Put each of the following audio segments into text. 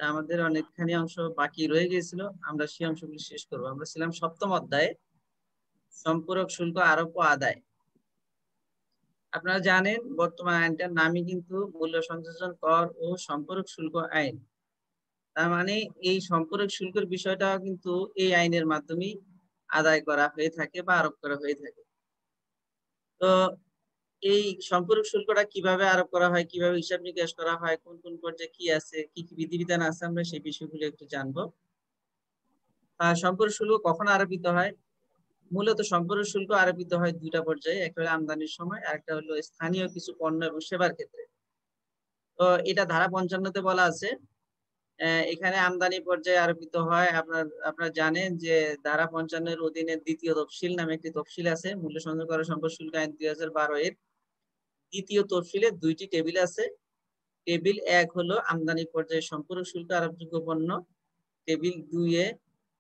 আমাদের অনেকখানি অংশ বাকি রয়ে গিয়েছিল, আমরা সেই অংশগুলি শেষ করব। আমরা ছিলাম সপ্তম অধ্যায়ে, সম্পূরক শুল্ক আরোপ ও আদায়। আপনারা জানেন বর্তমান আইনটার নামই কিন্তু মূল্য সংযোজন কর ও সম্পূরক শুল্ক আইন। তার মানে এই সম্পূরক শুল্কের বিষয়টা কিন্তু এই আইনের মাধ্যমেই আদায় করা হয়ে থাকে বা আরোপ করা হয়ে থাকে। তো এই সম্পূরক শুল্কটা কিভাবে আরোপ করা হয়, কিভাবে হিসাব নিকাশ করা হয়, কোন কোন পর্যায়ে কি আছে, কি কি বিধিবিধান আছে, আমরা সেই বিষয়গুলো একটু জানবো। সম্পূরক শুল্ক কখন আরোপিত হয়? মূলত সম্পূরক শুল্ক আরোপিত হয় দুইটা পর্যায়ে, একটা হলো আমদানির সময় আর একটা হলো স্থানীয় কিছু পণ্য এবং সেবার ক্ষেত্রে। তো এটা ধারা 55-তে বলা আছে। এখানে আমদানি পর্যায়ে আরোপিত হয়। আপনারা জানেন যে ধারা 55-এর অধীনে দ্বিতীয় তফসিল নামে একটি তফসিল আছে, মূল্য সংযোজন কর সম্পদ শুল্ক আইন 2012 এর দ্বিতীয় তফসিলে দুইটি টেবিল আছে। টেবিল 1 হলো আমদানি পর্যায়ে সম্পূরক শুল্ক আরোপযোগ্য পণ্য, টেবিল 2 এ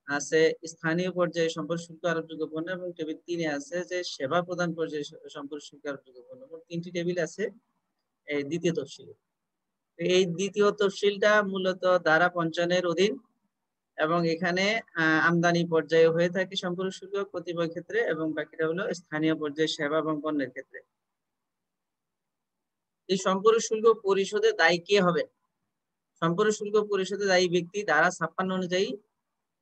আছে স্থানীয় পর্যায়ে সম্পূরক শুল্ক আরোপযোগ্য পণ্য, এবং টেবিল 3 এ আছে যে সেবা প্রদান পর্যায়ে সম্পূরক শুল্ক আরোপযোগ্য পণ্য। মোট 3টি টেবিল আছে এই দ্বিতীয় তফসিলে। এই দ্বিতীয় তফসিলটা মূলত ধারা 55 এর অধীন, এবং এখানে আমদানি পর্যায়ে হয়ে থাকে সম্পূরক শুল্ক কতিপয় ক্ষেত্রে, এবং বাকিটা হলো স্থানীয় পর্যায়ে সেবা এবং পণ্যের ক্ষেত্রে। এই সম্পূরক শুল্ক পরিশোধে দায়ী কে হবে? সম্পূরক শুল্ক পরিশোধে দায়ী ব্যক্তি ধারা 56 অনুযায়ী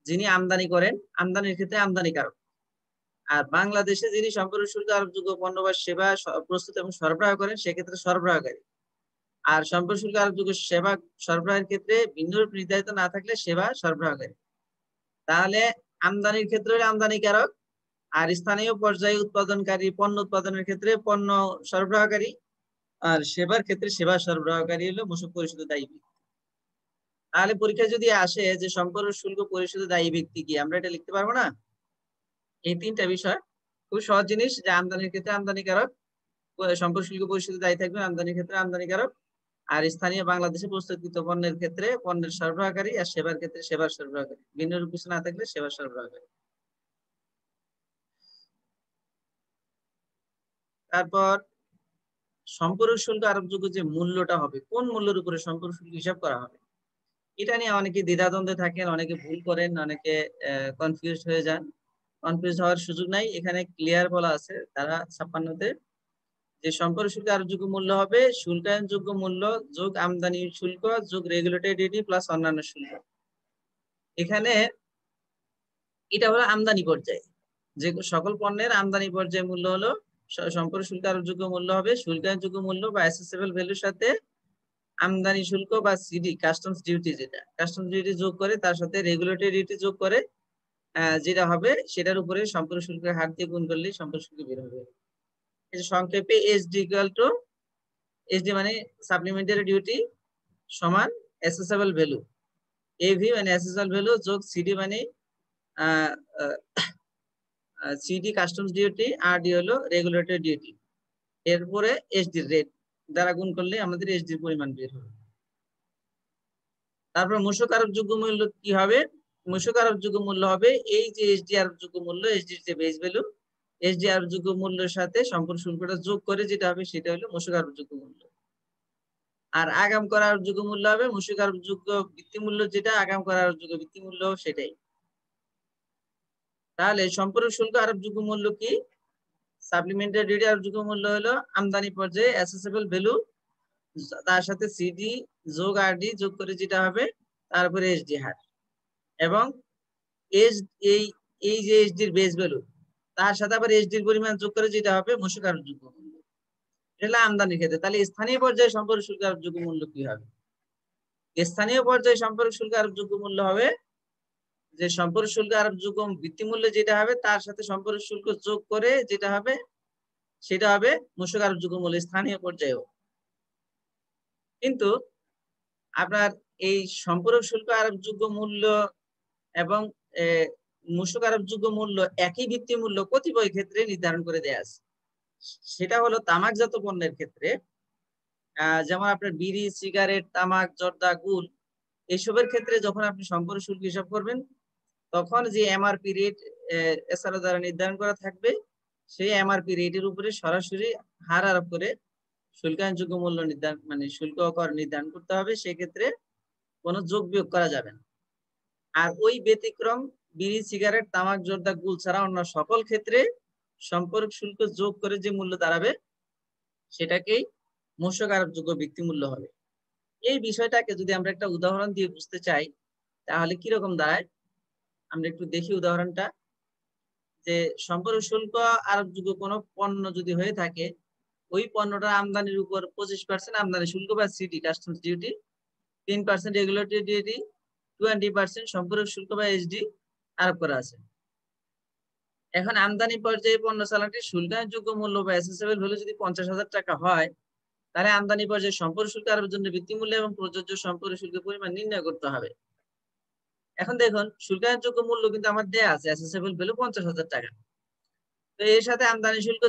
যিনি আমদানি করেন, আমদানির ক্ষেত্রে আমদানিকারক। আর বাংলাদেশে যিনি সম্পূরক শুল্ক আরোপযোগ্য পণ্য বা সেবা প্রস্তুত এবং সরবরাহ করেন, সেক্ষেত্রে সরবরাহকারী। আর সম্পূরক শুল্ক আরোপযোগ্য সেবা সরবরাহের ক্ষেত্রে ভিন্নরূপ নির্ধারিত না থাকলে সেবা সরবরাহকারী। তাহলে আমদানির ক্ষেত্রে হলে আমদানিকারক, আর স্থানীয় পর্যায়ে উৎপাদনকারী পণ্য উৎপাদনের ক্ষেত্রে পণ্য সরবরাহকারী, আর সেবার ক্ষেত্রে সেবা সরবরাহকারী হলো মূসক পরিশোধে দায়ী ব্যক্তি। তাহলে পরীক্ষা যদি আসে যে সম্পূরক শুল্ক পরিশোধে দায়ী ব্যক্তি কি, আমরা এটা লিখতে পারবো না? এই তিনটা বিষয় খুব সহজ জিনিস, যে আমদানির ক্ষেত্রে আমদানিকারক, সম্পূরক শুল্ক পরিশোধে দায়ী থাকবে আমদানির ক্ষেত্রে আমদানিকারক, আর স্থানীয় বাংলাদেশে প্রস্তুতকৃত পণ্যের ক্ষেত্রে পণ্যের সরবরাহকারী, আর সেবার ক্ষেত্রে সেবার সরবরাহকারী। ভিন্ন রূপ কিছু না থাকলে সেবা সরবরাহকারী। তারপর সম্পূরক শুল্ক আরোপযোগ্য যে মূল্যটা হবে, কোন মূল্যের উপরে সম্পূরক শুল্ক হিসাব করা হবে, এটা নিয়ে অনেকে দ্বিধাদ্বন্দ্বে থাকেন, অনেকে ভুল করেন, অনেকে কনফিউজ হয়ে যান। কনফিউজ হওয়ার সুযোগ নাই, এখানে ক্লিয়ার বলা আছে ধারা 56-তে যে সম্পূরক শুল্ক আরোপযোগ্য মূল্য হবে শুল্কায়নযোগ্য মূল্য যোগ আমদানি শুল্ক যোগ রেগুলেটরি ডিউটি প্লাস অন্যান্য শুল্ক। এখানে এটা হলো আমদানি পর্যায়ে, যে সকল পণ্যের আমদানি পর্যায়ে মূল্য হলো সম্পূরক শুল্ক আরোপযোগ্য মূল্য হবে শুল্কায়নযোগ্য মূল্য বা অ্যাসেসেবল ভ্যালুর সাথে আমদানি শুল্ক বা সিডি কাস্টমস ডিউটি, যেটা কাস্টমস ডিউটি যোগ করে তার সাথে রেগুলেটরি ডিউটি যোগ করে যেটা হবে সেটার উপরে সম্পূরক শুল্কের হার দিয়ে গুণ করলে সম্পূরক শুল্ক বের হবে। এই যে সংক্ষেপে এসডি ইকুয়াল টু, এসডি মানে সাপ্লিমেন্টারি ডিউটি সমান অ্যাসেসেবল ভ্যালু, এভি মানে অ্যাসেসেবল ভ্যালু যোগ সিডি মানে সিডি কাস্টমস ডিউটি, আর ডি হলো রেগুলেটরি ডিউটি, এরপরে এসডি রেট দ্বারা গুণ করলে আমাদের এসডির পরিমাণ বের হবে। তারপর মূসক আরোপযোগ্য মূল্য কি হবে? মূসক আরোপযোগ্য মূল্য হবে এই যে এসডি আরোপযোগ্য মূল্য, এসডির যে বেস ভ্যালু, এসডি আরোপযোগ্য মূল্যের সাথে সম্পূর্ণ শুল্কটা যোগ করে যেটা হবে সেটা হলো মূসক আরোপযোগ্য মূল্য। আর আগাম করা আরোপযোগ্য মূল্য হবে মূসক আরোপযোগ্য ভিত্তি মূল্য, যেটা আগাম করা আরোপযোগ্য ভিত্তি মূল্য সেটাই। তাহলে সম্পূরক শুল্ক আরোপযোগ্য মূল্য কি? সাপ্লিমেন্টারি ডিউটি আরোপযোগ্য মূল্য হলো আমদানি পর্যায়ে অ্যাসেসেবল ভ্যালু, তার সাথে সিডি যোগ আরডি যোগ করে যেটা হবে তারপরে এসডি হার, এবং এস এই এই যে এসডির বেস ভ্যালু তার সাথে আবার এসডির পরিমাণ যোগ করে যেটা হবে মূসক আরোপযোগ্য মূল্য। এটা আমদানির ক্ষেত্রে। তাহলে স্থানীয় পর্যায়ে সম্পূরক শুল্ক আরোপযোগ্য মূল্য কি হবে? স্থানীয় পর্যায়ে সম্পূরক শুল্ক আরোপযোগ্য মূল্য হবে যে সম্পূরক শুল্ক আরোপযোগ্য ভিত্তিমূল্য যেটা হবে তার সাথে সম্পূরক শুল্ক যোগ করে যেটা হবে সেটা হবে মূসক আরোপযোগ্য মূল্য স্থানীয় পর্যায়েও। কিন্তু আপনার এই সম্পূরক শুল্ক আরোপযোগ্য মূল্য এবং মূসক আরোপযোগ্য মূল্য একই ভিত্তি মূল্য কতিপয় ক্ষেত্রে নির্ধারণ করে দেয়া আছে। সেটা হলো তামাকজাত পণ্যের ক্ষেত্রে, যেমন আপনার বিড়ি, সিগারেট, তামাক, জর্দা, গুল এইসবের ক্ষেত্রে যখন আপনি সম্পূরক শুল্ক হিসাব করবেন তখন যে এমআরপি রেট এছাড়া দ্বারা নির্ধারণ করা থাকবে সেই এমআরপি রেটের উপরে সরাসরি হার আরোপ করে শুল্কায়নযোগ্য মূল্য নির্ধারণ মানে শুল্ক কর নির্ধারণ করতে হবে। সেক্ষেত্রে কোনো যোগ বিয়োগ করা যাবে না। আর ওই ব্যতিক্রম বিড়ি, সিগারেট, তামাক, জর্দা, গুল ছাড়া অন্য সকল ক্ষেত্রে সম্পর্ক শুল্ক যোগ করে যে মূল্য দাঁড়াবে সেটাকেই মূসক আরোপযোগ্য ভিত্তি মূল্য হবে। এই বিষয়টাকে যদি আমরা একটা উদাহরণ দিয়ে বুঝতে চাই তাহলে কিরকম দাঁড়ায় আমরা একটু দেখি উদাহরণটা। যে সম্পর্ক শুল্ক আরোপযোগ্য কোনো পণ্য যদি হয়ে থাকে, ওই পণ্যটা আমদানির উপর 25% আমদানি শুল্ক বা city customs duty, 3% regulatory duty, 20% সম্পর্ক শুল্ক বা এসডি আরোপ করা আছে। এখন আমদানি পর্যায়ে পণ্য চালানটির শুল্কায়নযোগ্য মূল্য বা অ্যাসেসেবল ভ্যালু যদি 50,000 টাকা হয়, তাহলে আমদানি পর্যায়ে সম্পর্ক শুল্ক আরোপের জন্য ভিত্তিমূল্য এবং প্রযোজ্য সম্পর্ক শুল্কের পরিমাণ নির্ণয় করতে হবে। এখন দেখুন শুল্কায়নযোগ্য মূল্য কিন্তু আমার দেয়া আছে অ্যাসেসেবল ভ্যালু 50,000 টাকা। তো এর সাথে আমদানি শুল্ক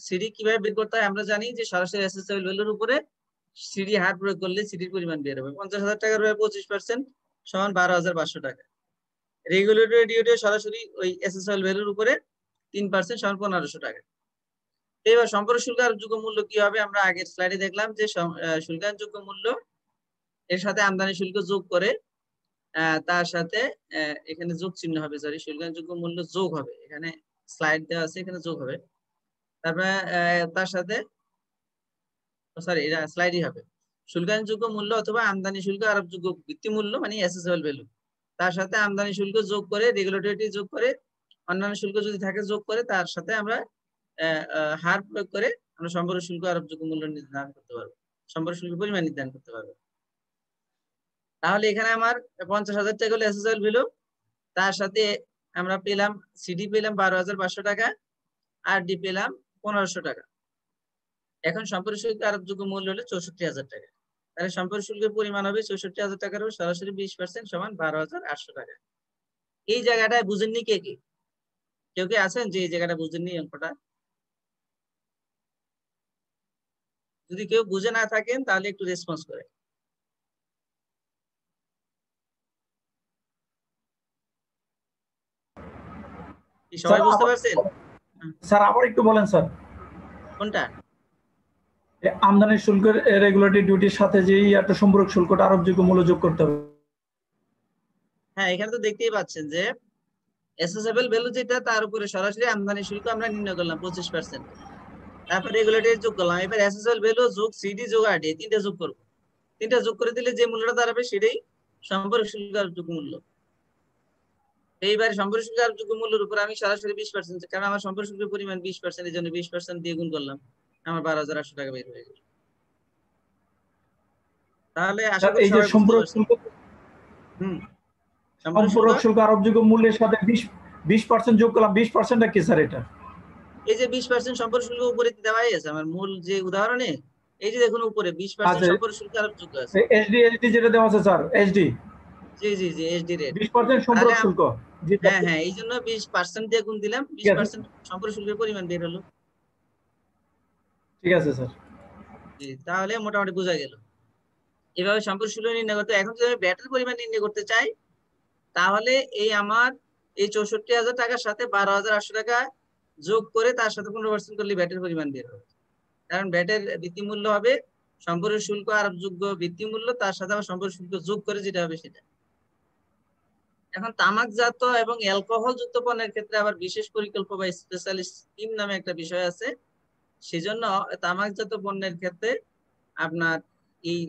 সিডি কিভাবে বের করতে হয় আমরা জানি যে সরাসরি অ্যাসেসেবল ভ্যালুর উপরে সিডি হার প্রয়োগ করলে সিডির পরিমাণ বের হবে। 50,000 টাকার উপরে 25% সমান 12,500 টাকা। রেগুলেটরি ডিউটি সরাসরি ওই অ্যাসেসেবল ভ্যালুর উপরে 3% সমান 1,500 টাকা। এবার সম্পর্ক শুল্ক আরোপযোগ্য মূল্য কি হবে আমরা আগের স্লাইডে দেখলাম যে শুল্কায়নযোগ্য মূল্য এর সাথে আমদানি শুল্ক যোগ করে তার সাথে এখানে যোগ চিহ্ন হবে, সরি শুল্কায়নযোগ্য মূল্য যোগ হবে, এখানে স্লাইড দেওয়া আছে এখানে যোগ হবে। তারপরে তার সাথে সরি এটা স্লাইডই হবে শুল্কায়নযোগ্য মূল্য অথবা আমদানি শুল্ক আরোপযোগ্য ভিত্তি মূল্য মানে অ্যাসেসেবল ভ্যালু, তার সাথে আমদানি শুল্ক যোগ করে রেগুলেটরি যোগ করে অন্যান্য শুল্ক যদি থাকে যোগ করে তার সাথে আমরা হার প্রয়োগ করে আমরা সম্পর্ক শুল্ক আরোপযোগ্য মূল্য নির্ধারণ করতে পারবো, সম্পর্ক শুল্ক পরিমাণ নির্ধারণ করতে পারবো। তাহলে এখানে আমার 50,000 টাকা হলো এসএসএল ভ্যালু, তার সাথে আমরা পেলাম সিডি পেলাম 12,500 টাকা, আর ডি পেলাম 1,500 টাকা। এখন সম্পর্ক শুল্ক আরোপযোগ্য মূল্য হলো 64,000 টাকা। তাহলে সম্পর্ক শুল্কের পরিমাণ হবে 64,000 টাকার উপর সরাসরি 20% সমান 12,800 টাকা। এই জায়গাটায় বুঝেননি কে কে? কেউ কে আছেন যে এই জায়গাটা বুঝেননি অঙ্কটা? যদি কেউ বুঝে না থাকেন তাহলে একটু রেসপন্স করে। কি সবাই বুঝতে পারছেন? স্যার আবার একটু বলেন স্যার। কোনটা? আমদানি শুল্কের রেগুলেটরি ডিউটির সাথে যে একটা সম্পর্ক শুল্কটা আরোপযোগ্য মূল্য যোগ করতে হবে। হ্যাঁ এখানে তো দেখতেই পাচ্ছেন যে অ্যাসেসেবল ভ্যালু যেটা তার উপরে সরাসরি আমদানি শুল্ক আমরা নির্ণয় করলাম 25%, তারপর রেগুলেটরি যোগ করলাম। এবার অ্যাসেসেবল ভ্যালু যোগ সিডি যোগ আরডি তিনটা যোগ করব, তিনটা যোগ করে দিলে যে মূল্যটা দাঁড়াবে সেটাই সম্পর্ক শুল্ক আরোপযোগ্য মূল্য। এইবার সম্পর্ক শুল্ক আরোপযোগ্য মূল্যের উপর আমি সরাসরি 20%, কারণ আমার সম্পর্ক শুল্কের পরিমাণ 20%, এই জন্য 20% দিয়ে গুণ করলাম, আমার 12,800 টাকা বের হয়ে গেল। তাহলে আশা করি সবাই বুঝতে পারছেন। সম্পর্ক শুল্ক আরোপযোগ্য মূল্যের সাথে 20% যোগ করলাম, 20%টা কি স্যার এটা? এই যে 20% সম্পর্ক শুল্ক উপরে দেওয়াই আছে আমার মূল যে উদাহরণে, এই যে দেখুন উপরে 20% সম্পর্ক শুল্ক আরোপযোগ্য আছে। এসডি যেটা দেওয়া আছে স্যার, এসডি জি জি জি এসডি রেট 20% সম্পর্ক শুল্ক। হ্যাঁ হ্যাঁ এই জন্য 20% দিয়ে গুণ দিলাম, 20% সম্পর্ক শুল্কের পরিমাণ বের হলো। ঠিক আছে স্যার। জি তাহলে মোটামুটি বোঝা গেল এভাবে সম্পর্ক শুল্ক নির্ণয় করতে। এখন যদি আমি ব্যাটের পরিমাণ নির্ণয় করতে চাই তাহলে এই আমার এই 64,000 টাকার সাথে 12,800 টাকা যোগ করে তার সাথে 15% করলে ব্যাটের পরিমাণ বের হবে, কারণ ব্যাটের ভিত্তিমূল্য হবে সম্পর্ক শুল্ক আরোপযোগ্য ভিত্তিমূল্য তার সাথে আবার সম্পর্ক শুল্ক যোগ করে যেটা হবে সেটা। এখন তামাকজাত এবং অ্যালকোহল যুক্ত পণ্যের ক্ষেত্রে আবার বিশেষ পরিকল্প বা স্পেশাল স্কিম নামে একটা বিষয় আছে। সেজন্য তামাকজাত পণ্যের ক্ষেত্রে আপনার এই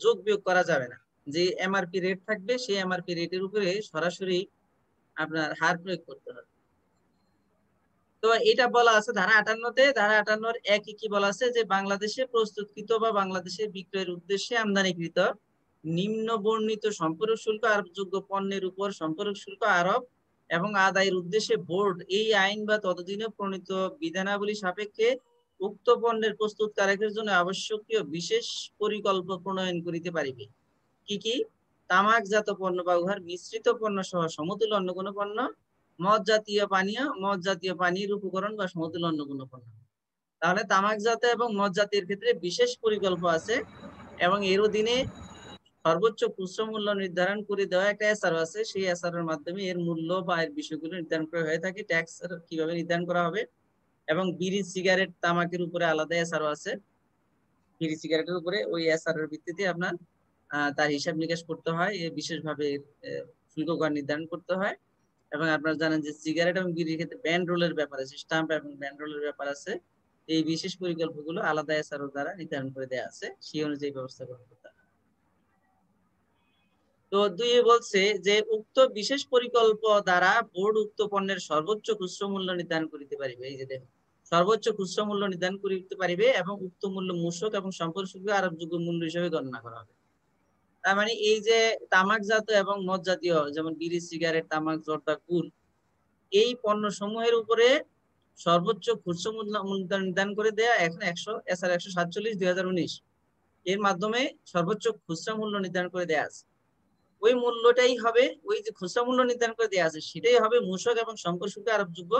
যোগ বিয়োগ করা যাবে না, যে এমআরপি রেট থাকবে সেই এমআরপি রেটের উপরে সরাসরি আপনার হার প্রয়োগ করতে হবে। তো এটা বলা আছে ধারা 58-তে। ধারা 58-র একই কি বলা আছে যে বাংলাদেশে প্রস্তুতকৃত বা বাংলাদেশে বিক্রয়ের উদ্দেশ্যে আমদানিকৃত নিম্ন বর্ণিত সম্পর্ক শুল্ক আরোপযোগ্য পণ্যের উপর সম্পর্ক শুল্ক আরোপ এবং আদায়ের উদ্দেশ্যে বোর্ড এই আইন বা ততদিনে প্রণীত বিধানাবলী সাপেক্ষে উক্ত পণ্যের প্রস্তুতকারকের জন্য আবশ্যকীয় বিশেষ পরিকল্প প্রণয়ন করিতে পারিবে। কি কি? তামাকজাত পণ্য বা উহার মিশ্রিত পণ্য সহ সমতুল্য অন্য কোনো পণ্য, মদ জাতীয় পানীয়ের উপকরণ বা সমতুল্য অন্য কোনো পণ্য। তাহলে তামাকজাত এবং মদ জাতীয় ক্ষেত্রে বিশেষ পরিকল্প আছে এবং এর অধীনে সর্বোচ্চ খুচরা মূল্য নির্ধারণ করে দেওয়া একটা এসআরও আছে। সেই এসআরওর মাধ্যমে এর মূল্য বা এর বিষয়গুলো নির্ধারণ করা হয়ে থাকে। ট্যাক্স কিভাবে নির্ধারণ করা হবে, এবং বিড়ি সিগারেট তামাকের উপরে আলাদা এসআরও আছে। বিড়ি সিগারেটের উপরে ওই এসআরওর ভিত্তিতে আপনার তার হিসাব নিকাশ করতে হয়, বিশেষভাবে শুল্ক কর নির্ধারণ করতে হয়। এবং আপনারা জানেন যে সিগারেট এবং বিড়ির ক্ষেত্রে ব্যান্ড রোলের ব্যাপার আছে, স্টাম্প এবং ব্যান্ড রোলের ব্যাপার আছে। এই বিশেষ পরিকল্পগুলো আলাদা এসআরও দ্বারা নির্ধারণ করে দেওয়া আছে, সেই অনুযায়ী ব্যবস্থা গ্রহণ করতে হবে। তো 2 বলছে যে উক্ত বিশেষ পরিকল্প দ্বারা বোর্ড উক্ত পণ্যের সর্বোচ্চ খুচরো মূল্য নির্ধারণ করিতে পারিবে। এই যে দেখুন, সর্বোচ্চ খুচরো মূল্য নির্ধারণ করিতে পারিবে এবং উক্ত মূল্য মূসক এবং সম্পর্ক শুল্ক আরোপযোগ্য মূল্য হিসেবে গণনা করা হবে। তার মানে এই যে তামাকজাত এবং মদ জাতীয় যেমন বিড়ি, সিগারেট, তামাক, জর্দা, গুল, এই পণ্য সমূহের উপরে সর্বোচ্চ খুচরো মূল্য নির্ধারণ করে দেয়া এখন 100 SR 147/2019 এর মাধ্যমে সর্বোচ্চ খুচরা মূল্য নির্ধারণ করে দেয়া আছে। ওই মূল্যটাই হবে, ওই যে খুচরা মূল্য নির্ধারণ করে দেওয়া আছে সেটাই হবে মূসক এবং সম্পর্ক শুল্ক আরোপযোগ্য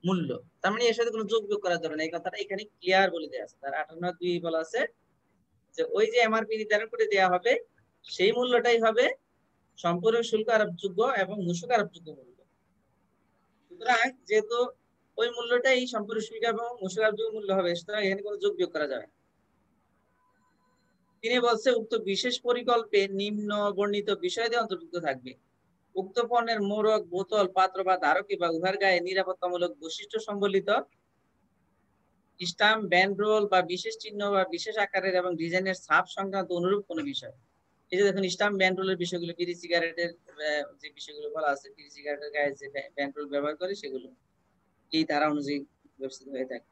মূল্য। তার মানে এর সাথে কোনো যোগ বিয়োগ করা যাবে না, এই কথাটা এখানে ক্লিয়ার বলে দেওয়া আছে। তার 58(2) বলা আছে যে ওই যে এমআরপি নির্ধারণ করে দেওয়া হবে সেই মূল্যটাই হবে সম্পর্ক শুল্ক আরোপযোগ্য এবং মূসক আরোপযোগ্য মূল্য। সুতরাং যেহেতু ওই মূল্যটাই সম্পর্ক শুল্ক এবং মূসক আরোপযোগ্য মূল্য হবে, সুতরাং এখানে কোনো যোগ বিয়োগ করা যাবে না। তিনি বলছে উক্ত বিশেষ পরিকল্পে নিম্ন বর্ণিত বিষয়াদি অন্তর্ভুক্ত থাকবে। উক্ত পণ্যের মোড়ক, বোতল, পাত্র বা ধারকী বা উহার গায়ে নিরাপত্তামূলক বৈশিষ্ট্য সম্বলিত স্টাম্প, ব্যান্ড রোল বা বিশেষ চিহ্ন বা বিশেষ আকারের এবং ডিজাইনের ছাপ সংক্রান্ত অনুরূপ কোনো বিষয়। এই যে দেখুন স্টাম্প, ব্যান্ড রোলের বিষয়গুলো, বিড়ি সিগারেটের যে বিষয়গুলো বলা আছে, বিড়ি সিগারেটের গায়ে যে ব্যান্ড রোল ব্যবহার করে সেগুলো এই ধারা অনুযায়ী ব্যবস্থিত হয়ে থাকে।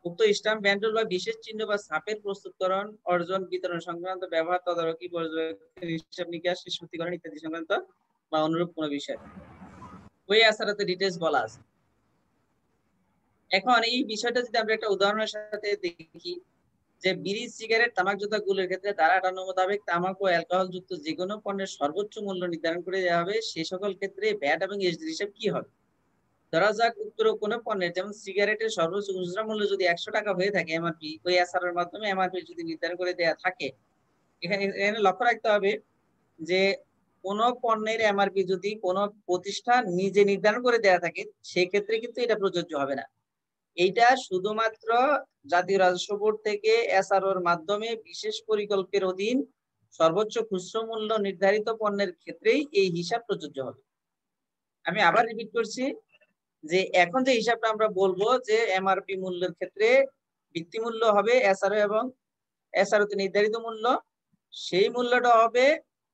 উক্ত স্টাম্প, ব্যান্ড রোল বা বিশেষ চিহ্ন বা ছাপের প্রস্তুতকরণ, অর্জন, বিতরণ সংক্রান্ত ব্যবহার, তদারকি, পর্যবেক্ষণ, হিসাব নিকাশ, নিষ্পত্তিকরণ ইত্যাদি সংক্রান্ত বা অনুরূপ কোনো বিষয় ওই আসারাতে ডিটেইলস বলা আছে। এখন এই বিষয়টা যদি আমরা একটা উদাহরণের সাথে দেখি যে বিড়ি, সিগারেট, তামাকজাত গুলের ক্ষেত্রে ধারা 58 মোতাবেক তামাক ও অ্যালকোহল যুক্ত যে কোনো পণ্যের সর্বোচ্চ মূল্য নির্ধারণ করে দেওয়া হবে, সেই সকল ক্ষেত্রে ভ্যাট এবং এসডির হিসাব কি হবে। ধরা যাক উক্ত কোনো পণ্যের যেমন সিগারেটের সর্বোচ্চ খুচরা মূল্য যদি 100 টাকা হয়ে থাকে এমআরপি, ওই এসআর এর মাধ্যমে এমআরপি যদি নির্ধারণ করে দেওয়া থাকে, এখানে লক্ষ্য রাখতে হবে যে কোন পণ্যের এমআরপি যদি কোন প্রতিষ্ঠান নিজে নির্ধারণ করে দেয়া থাকে সেক্ষেত্রে কিন্তু এটা প্রযোজ্য হবে না। এইটা শুধুমাত্র জাতীয় রাজস্ব বোর্ড থেকে এসআরওর মাধ্যমে বিশেষ পরিকল্পের অধীন সর্বোচ্চ খুচরা মূল্য নির্ধারিত পণ্যের ক্ষেত্রেই এই হিসাব প্রযোজ্য হবে। আমি আবার রিপিট করছি যে এখন যে হিসাবটা আমরা বলবো যে এমআরপি মূল্যের ক্ষেত্রে ভিত্তি মূল্য হবে এসআরও এবং এসআরওতে নির্ধারিত মূল্য, সেই মূল্যটা হবে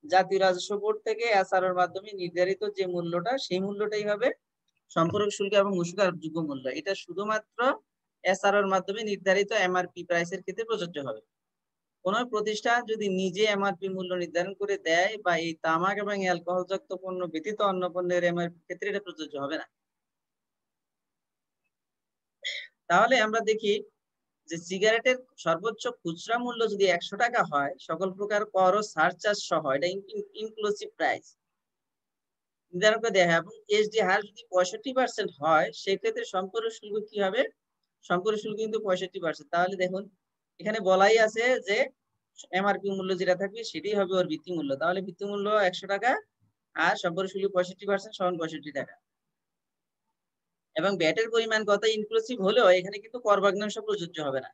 জাতীয় রাজস্ব বোর্ড থেকে এসআরওর মাধ্যমে নির্ধারিত যে মূল্যটা, সেই মূল্যটাই হবে সম্পর্ক শুল্ক এবং মূসক আরোপযোগ্য মূল্য। এটা শুধুমাত্র এসআরওর মাধ্যমে নির্ধারিত এমআরপি প্রাইসের ক্ষেত্রে প্রযোজ্য হবে। কোন প্রতিষ্ঠান যদি নিজে এমআরপি মূল্য নির্ধারণ করে দেয় বা এই তামাক এবং অ্যালকোহলযুক্ত পণ্য ব্যতীত অন্য পণ্যের এমআরপি ক্ষেত্রে এটা প্রযোজ্য হবে না। তাহলে আমরা দেখি যে সিগারেটের সর্বোচ্চ খুচরা মূল্য যদি 100 টাকা হয়, সকল প্রকার কর ও সারচার্জ সহ, এটা ইনক্লুসিভ প্রাইস নির্ধারণ করে দেয়া হয় এবং এসডি হার যদি 65% হয় সেক্ষেত্রে সম্পর্ক শুল্ক কি হবে, সম্পর্ক শুল্ক কিন্তু 65%। তাহলে দেখুন এখানে বলাই আছে যে এমআরপি মূল্য যেটা থাকবে সেটাই হবে ওর ভিত্তি মূল্য। তাহলে ভিত্তি মূল্য 100 টাকা আর সম্পর্ক শুল্ক 65% সমান 65 টাকা। এবং ব্যাটের পরিমাণ কত ইনক্লুসিভ হলেও এখানে কিন্তু কর ভগ্নাংশ প্রযোজ্য হবে না।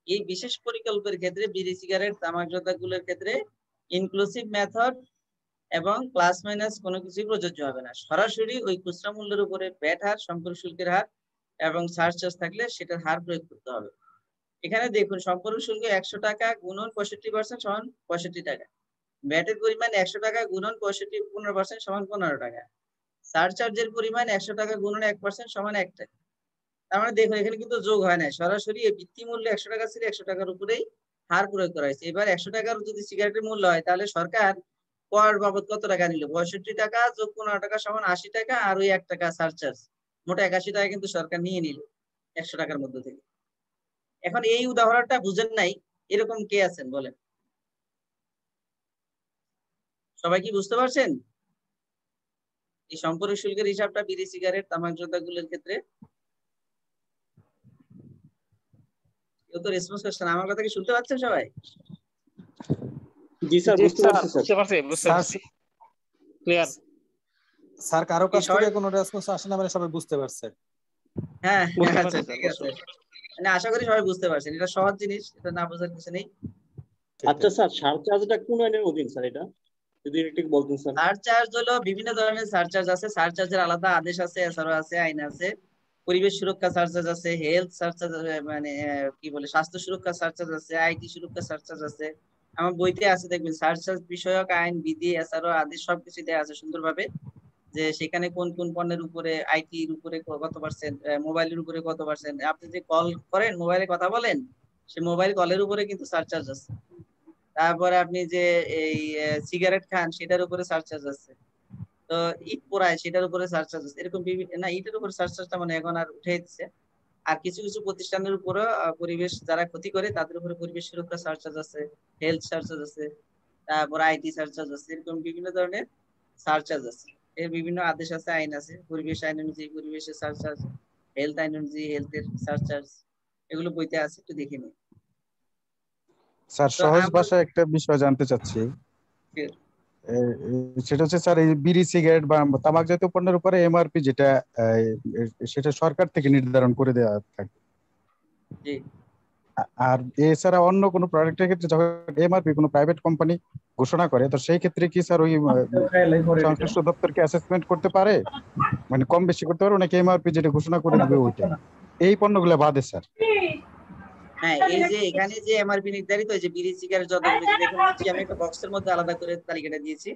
এই বিশেষ পরিকল্পের ক্ষেত্রে বিড়ি, সিগারেট, তামাকজাত গুলোর ক্ষেত্রে ইনক্লুসিভ মেথড এবং প্লাস মাইনাস কোনো কিছুই প্রযোজ্য হবে না। সরাসরি ওই খুচরা মূল্যের উপরে ব্যাট হার, সম্পর্ক শুল্কের হার এবং সারচার্জ থাকলে সেটার হার প্রয়োগ করতে হবে। এখানে দেখুন সম্পর্ক শুল্ক 100 টাকা গুণন 65% সমান 65 টাকা। ব্যাটের পরিমাণ 100 টাকা গুণন 15% সমান 15 টাকা। সারচার্জের পরিমাণ 100 টাকা গুণন 1% সমান 1 টাকা। তার মানে দেখুন এখানে কিন্তু যোগ হয় না, সরাসরি এই ভিত্তি মূল্য 100 টাকা ছিল 100 টাকার উপরেই হার প্রয়োগ করা হয়েছে। এবার 100 টাকার যদি সিগারেটের মূল্য হয় তাহলে সরকার কর বাবদ কত টাকা নিল, 65 টাকা যোগ 15 টাকা সমান 80 টাকা আর ওই 1 টাকা সারচার্জ, মোট 81 টাকা কিন্তু সরকার নিয়ে নিল 100 টাকার মধ্যে থেকে। এখন এই উদাহরণটা বুঝেন নাই এরকম কে আছেন বলেন? সবাই কি বুঝতে পারছেন এই সম্পর্ক শুল্কের হিসাবটা বিড়ি, সিগারেট, তামাকজাত গুলোর ক্ষেত্রে? কেউ তো রেসপন্স করছেন, আমার কথা কি শুনতে পাচ্ছেন সবাই? জি স্যার, বুঝতে পারছি। ক্লিয়ার স্যার, কারো কাছ থেকে কোনো রেসপন্স আসে না মানে সবাই বুঝতে পারছে? হ্যাঁ আচ্ছা ঠিক আছে, মানে আশা করি সবাই বুঝতে পারছেন। এটা সহজ জিনিস, এটা না বোঝার কিছু নেই। আচ্ছা স্যার, সারচার্জটা কোন আইনের অধীন স্যার? এটা যদি একটু বলতেন স্যার। সারচার্জ হলো বিভিন্ন ধরনের সারচার্জ আছে, সারচার্জের আলাদা আদেশ আছে, এছাড়াও আছে আইন আছে। পরিবেশ সুরক্ষা সারচার্জ আছে, হেলথ সারচার্জ, মানে কি বলে, স্বাস্থ্য সুরক্ষা সারচার্জ আছে, আইটি সুরক্ষা সারচার্জ আছে। আমার বইতে আছে, দেখবেন সারচার্জ বিষয়ক আইন বিধি এছাড়াও আদেশ সবকিছু দেওয়া আছে সুন্দরভাবে, যে সেখানে কোন কোন পণ্যের উপরে আইটির উপরে কত পার্সেন্ট, মোবাইলের উপরে কত পার্সেন্ট, আপনি যে কল করেন মোবাইলে কথা বলেন, সে মোবাইল কলের উপরে কিন্তু সারচার্জ আছে। তারপরে আপনি যে এই সিগারেট খান সেটার উপরে সারচার্জ আছে। তো ইট পোড়ায় সেটার উপরে সারচার্জ আছে। এরকম বিভিন্ন, না ইটের উপরে সারচার্জটা মানে এখন আর উঠে দিচ্ছে। আর কিছু কিছু প্রতিষ্ঠানের উপরে পরিবেশ যারা ক্ষতি করে তাদের উপরে পরিবেশ সুরক্ষা সারচার্জ আছে, হেলথ সারচার্জ আছে, তারপর আইটি সারচার্জ আছে। এরকম বিভিন্ন ধরনের সারচার্জ আছে। এর বিভিন্ন আদেশ আছে, আইন আছে। পরিবেশ আইন অনুযায়ী পরিবেশের সারচার্জ, হেলথ আইন অনুযায়ী হেলথের সারচার্জ, এগুলো বইতে আছে, একটু দেখে নিন। স্যার তো সহজ আমরা ভাষায় একটা বিষয় জানতে চাচ্ছি, সেটা হচ্ছে স্যার এই বিড়ি সিগারেট বা তামাক জাতীয় পণ্যের উপরে এমআরপি যেটা সেটা সরকার থেকে নির্ধারণ করে দেওয়া থাকে। জি। আর এছাড়া অন্য কোনো প্রোডাক্টের ক্ষেত্রে যখন এমআরপি কোনো প্রাইভেট কোম্পানি ঘোষণা করে, তো সেই ক্ষেত্রে কি স্যার ওই সংশ্লিষ্ট দপ্তরকে অ্যাসেসমেন্ট করতে পারে, মানে কম বেশি করতে পারে নাকি এমআরপি যেটা ঘোষণা করে দিবে ওইটা, এই পণ্যগুলো বাদে স্যার? হ্যাঁ, এই যে এখানে যে এমআরপি নির্ধারিত, এই যে বিড়ি সিগারেট যতগুলো, যে দেখুন নিচে আমি একটা বক্সের মধ্যে আলাদা করে তালিকাটা দিয়েছি।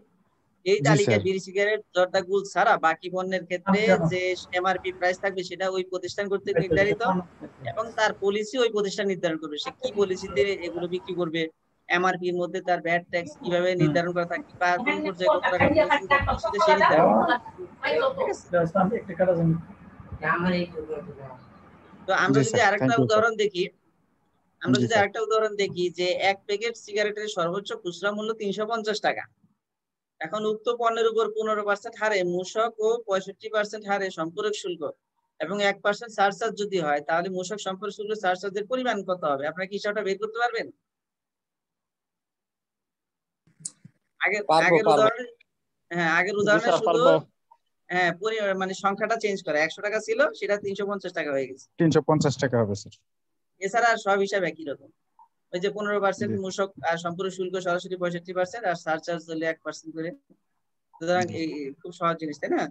এই জি তালিকায় স্যার। বিড়ি সিগারেট জর্দা গুল ছাড়া বাকি পণ্যের ক্ষেত্রে যে এমআরপি প্রাইস থাকবে সেটা ওই প্রতিষ্ঠান কর্তৃক নির্ধারিত, এবং তার পলিসি ওই প্রতিষ্ঠান নির্ধারণ করবে। সে কি পলিসিতে এগুলো বিক্রি করবে, এমআরপি এর মধ্যে তার ভ্যাট ট্যাক্স কিভাবে নির্ধারণ করা থাকবে, কোন পর্যায়ে কত টাকা প্রসেসিং করতে হবে সেটা সে নির্ধারণ করবে। ঠিক আছে? তো আমরা জি যদি স্যার, আরেকটা থ্যাংক ইউ স্যার। উদাহরণ দেখি, আমরা জি যদি স্যার। আরেকটা উদাহরণ দেখি, যে এক প্যাকেট সিগারেটের সর্বোচ্চ খুচরা মূল্য 350 টাকা। এখন উক্ত পণ্যের উপর 15% হারে মূসক ও 65% হারে সম্পূরক শুল্ক এবং 1% সারচার্জ যদি হয়, তাহলে মূসক সম্পূরক শুল্ক সারচার্জের পরিমাণ কত হবে? আপনারা কি হিসাবটা বের করতে পারবেন? আগের উদাহরণে, হ্যাঁ আগের উদাহরণে শুধু মানে সংখ্যাটা চেঞ্জ করে, 100 টাকা ছিল সেটা 350 টাকা হয়ে গেছে। 350 টাকা হবে স্যার। এছাড়া সব হিসাব একই রকম। ওই যে 15% মূসক আর সম্পূরক শুল্ক সরাসরি 65% আর সারচার্জ হলে 1% করে। সুতরাং এই খুব সহজ জিনিস, তাই না?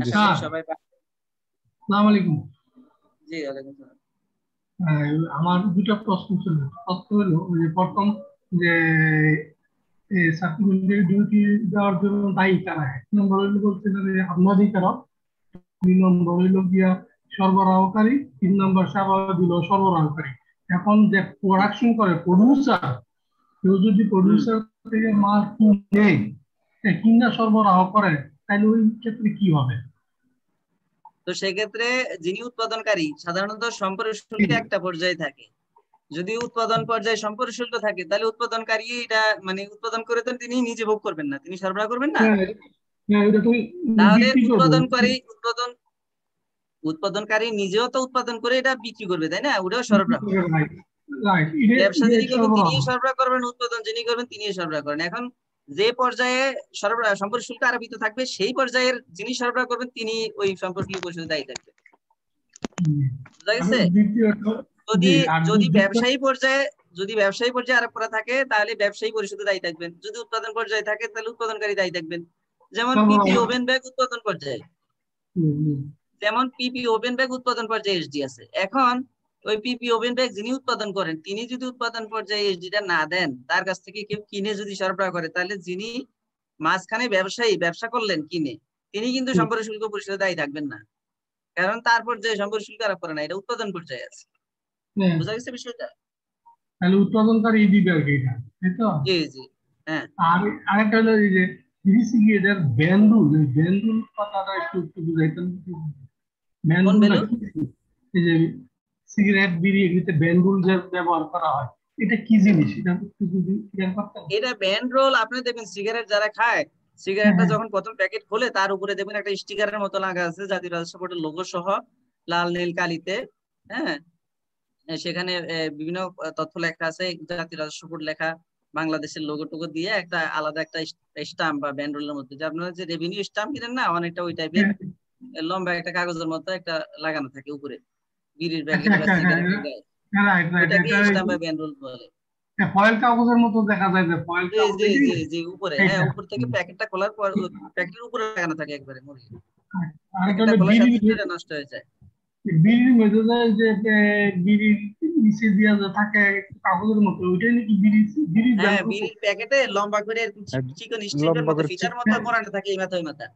আশা করি সবাই। আসসালামু আলাইকুম। জি, ওয়ালাইকুম আসসালাম। আমার দুটো প্রশ্ন ছিল। প্রশ্ন হলো যে প্রথম, যে সাপ্লিমেন্টারি ডিউটি দেওয়ার জন্য দায়ী কারা? এক নম্বর হইলো বলতে যে আমদানিকারক, দুই নম্বর হইলো গিয়া সরবরাহকারী, তিন নম্বর সেবা দিল সরবরাহকারী। এখন যে প্রোডাকশন করে প্রডিউসার, কেউ যদি প্রডিউসার থেকে মাল কিনে কিনা সরবরাহ করে, তাহলে ওই ক্ষেত্রে কি হবে? তো সেক্ষেত্রে যিনি উৎপাদনকারী, সাধারণত সম্পূরক শুল্ক একটা পর্যায়ে থাকে। যদি উৎপাদন পর্যায়ে সম্পূরক শুল্ক থাকে, তাহলে উৎপাদনকারী এটা মানে উৎপাদন করে তো তিনি নিজে ভোগ করবেন না, তিনি সরবরাহ করবেন না। তাহলে উৎপাদনকারী নিজেও তো উৎপাদন করে এটা বিক্রি করবে, তাই না? ওটাও সরবরাহ। ব্যবসা যিনি করবেন তিনি সরবরাহ করবেন, উৎপাদন যিনি করবেন তিনি সরবরাহ করেন। এখন যে পর্যায়ে সরবরাহ সম্পূরক শুল্ক আরোপিত থাকবে, সেই পর্যায়ের যিনি সরবরাহ করবেন তিনি ওই সম্পর্কীয় পরিশোধে দায়ী থাকবেন। বুঝা গেছে? যদি ব্যবসায়ী পর্যায়ে আরোপ করা থাকে, তাহলে ব্যবসায়ী পরিশোধে দায়ী থাকবেন। যদি উৎপাদন পর্যায়ে থাকে, তাহলে উৎপাদনকারী দায়ী থাকবেন। যেমন পিপি ওভেন ব্যাগ উৎপাদন পর্যায়ে, উৎপাদন পর্যায়ে এসডি আছে। এখন ওই পিপি ওভেন ব্যাগ যিনি উৎপাদন করেন, তিনি যদি উৎপাদন পর্যায়ে এসডিটা না দেন, তার কাছ থেকে কেউ কিনে যদি সরবরাহ করে, তাহলে যিনি মাঝখানে ব্যবসা করলেন কিনে, তিনি কিন্তু সম্পূরক শুল্ক পরিশোধে দায়ী থাকবেন না, কারণ তার পর্যায়ে সম্পূরক শুল্ক আরোপ করে না, এটা উৎপাদন পর্যায়ে আছে। বুঝা গেছে বিষয়টা? তাহলে উৎপাদনকারী দিবে আর কি, তাই তো? জি জি, হ্যাঁ। আর আরেকটা হলো এই যে বিড়ি সিগারেটের ব্যান্ডুল, ব্যান্ডুল কথাটা একটু বুঝাইতেন। এই যে সিগারেট বিড়ি এগুলিতে ব্যান্ডুল যে ব্যবহার করা হয়, এটা কি জিনিস? এটা ব্যান্ড রোল। আপনি দেখবেন সিগারেট যারা খায়, সিগারেটটা যখন প্রথম প্যাকেট খোলে তার উপরে দেখবেন একটা স্টিকারের মতো লাগা আছে জাতীয় রাজস্ব বোর্ডের লোগো সহ, লাল নীল কালিতে। হ্যাঁ, সেখানে বিভিন্ন তথ্য লেখা আছে, জাতীয় রাজস্ব বোর্ড লেখা, বাংলাদেশের লোগো টোগো দিয়ে একটা আলাদা একটা স্টাম্প বা ব্যান্ড রোলের মধ্যে, যে আপনারা যে রেভিনিউ স্টাম্প কিনেন না, অনেকটা ওই টাইপের লম্বা একটা কাগজের মতো একটা লাগানো থাকে উপরে বিড়ির ব্যাগের বা সিগারেটের গায়ে, ওটাকে স্টাম্প বা ব্যান্ড রোল বলে। ফয়েল কাগজের মতো দেখা যায়, যে ফয়েল জি কাগজ জি জি জি উপরে, হ্যাঁ এইটা। উপর থেকে প্যাকেটটা খোলার পর প্যাকেটের উপরে লাগানো থাকে একবারে মুরগি, আর এটা প্যাকেটটা হলো খোলার বিড়ি, সাথে সাথে এটা নষ্ট হয়ে যায়। বিড়ির মধ্যে যে বিড়ির নিচে দিয়া যে থাকে কাগজের মতো, ওইটাই নাকি বিড়ি, বিড়ির হ্যাঁ ব্যান্ডের উপর। বিড়ির প্যাকেটে লম্বা করে এরকম চিকন স্ট্রিপের লম্বা মতো করে ফিতার মতো মোড়ানো থাকে এই মাথা ওই মাথা।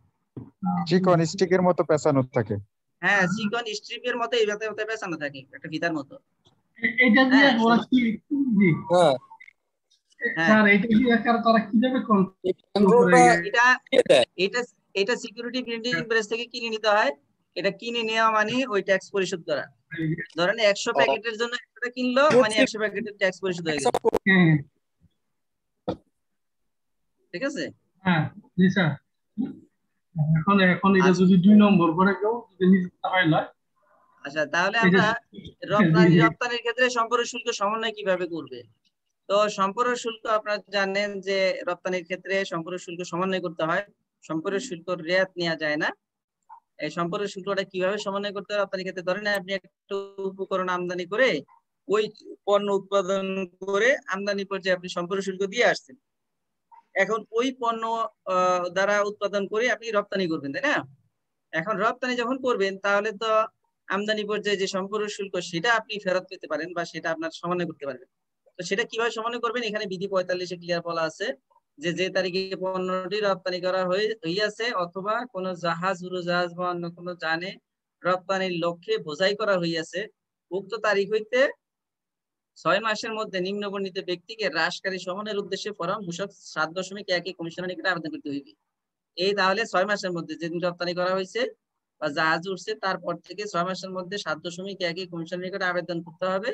চিকন স্টিকের মতো পেঁচানো থাকে। হ্যাঁ চিকন স্ট্রিপের মতো এই মাথা মাথায় পেঁচানো থাকে একটা ফিতার মতো। এটা দিয়ে হ্যাঁ ওরা কি, জি হ্যাঁ হ্যাঁ স্যার, এটা দিয়ে তারা কিভাবে এই কন্ট্রোল করে? কন্ট্রোলটা এটা কে দেয়? এটা এটা সিকিউরিটি প্রিন্টিং প্রেস থেকে কিনে নিতে হয়। এটা কিনে নেওয়া মানে ওই ট্যাক্স পরিশোধ করা। ধরেন 100 ও, প্যাকেটের জন্য 100টা কিনলো মানে হচ্ছে 100 প্যাকেটের ট্যাক্স পরিশোধ হয়ে গেল। হ্যাঁ ঠিক আছে। হ্যাঁ, জি স্যার। এখন এখন এটা আচ্ছা যদি 2 নম্বর করে কেউ যদি নিজে হয় না, আচ্ছা তাহলে এটা আমরা জি জি রপ্তানির ক্ষেত্রে সম্পর্ক শুল্ক সমন্বয় কিভাবে করবে? তো সম্পর্ক শুল্ক আপনারা জানেন যে রপ্তানির ক্ষেত্রে সম্পর্ক শুল্ক সমন্বয় করতে হয়, সম্পর্ক শুল্ক রেয়াত নেওয়া যায় না। এই সম্পর্ক শুল্কটা কিভাবে সমন্বয় করতে হয় রপ্তানির ক্ষেত্রে? ধরেন আপনি একটা উপকরণ আমদানি করে ওই পণ্য উৎপাদন করে আমদানি পর্যায়ে আপনি সম্পর্ক শুল্ক দিয়ে আসছেন। এখন ওই পণ্য দ্বারা উৎপাদন করে আপনি রপ্তানি করবেন, তাই না? এখন রপ্তানি যখন করবেন তাহলে তো আমদানি পর্যায়ে যে সম্পর্ক শুল্ক সেটা আপনি ফেরত পেতে পারেন বা সেটা আপনার সমন্বয় করতে পারবেন। তো সেটা কিভাবে সমন্বয় করবেন? এখানে বিধি 45-এ ক্লিয়ার বলা আছে যে যে তারিখে পণ্যটি রপ্তানি করা হইয়াছে অথবা কোনো জাহাজ, উড়োজাহাজ বা অন্য কোনো যানে রপ্তানির লক্ষ্যে বোঝাই করা হইয়াছে, উক্ত তারিখ হইতে 6 মাসের মধ্যে নিম্নবর্ণিত ব্যক্তিকে হ্রাসকারী সমনের উদ্দেশ্যে ফরম মূসক 7.1 কমিশনের নিকটে আবেদন করতে হইবে। এই তাহলে 6 মাসের মধ্যে যেদিন রপ্তানি করা হয়েছে বা জাহাজ উঠছে তারপর থেকে 6 মাসের মধ্যে 7.1 কমিশনের নিকটে আবেদন করতে হবে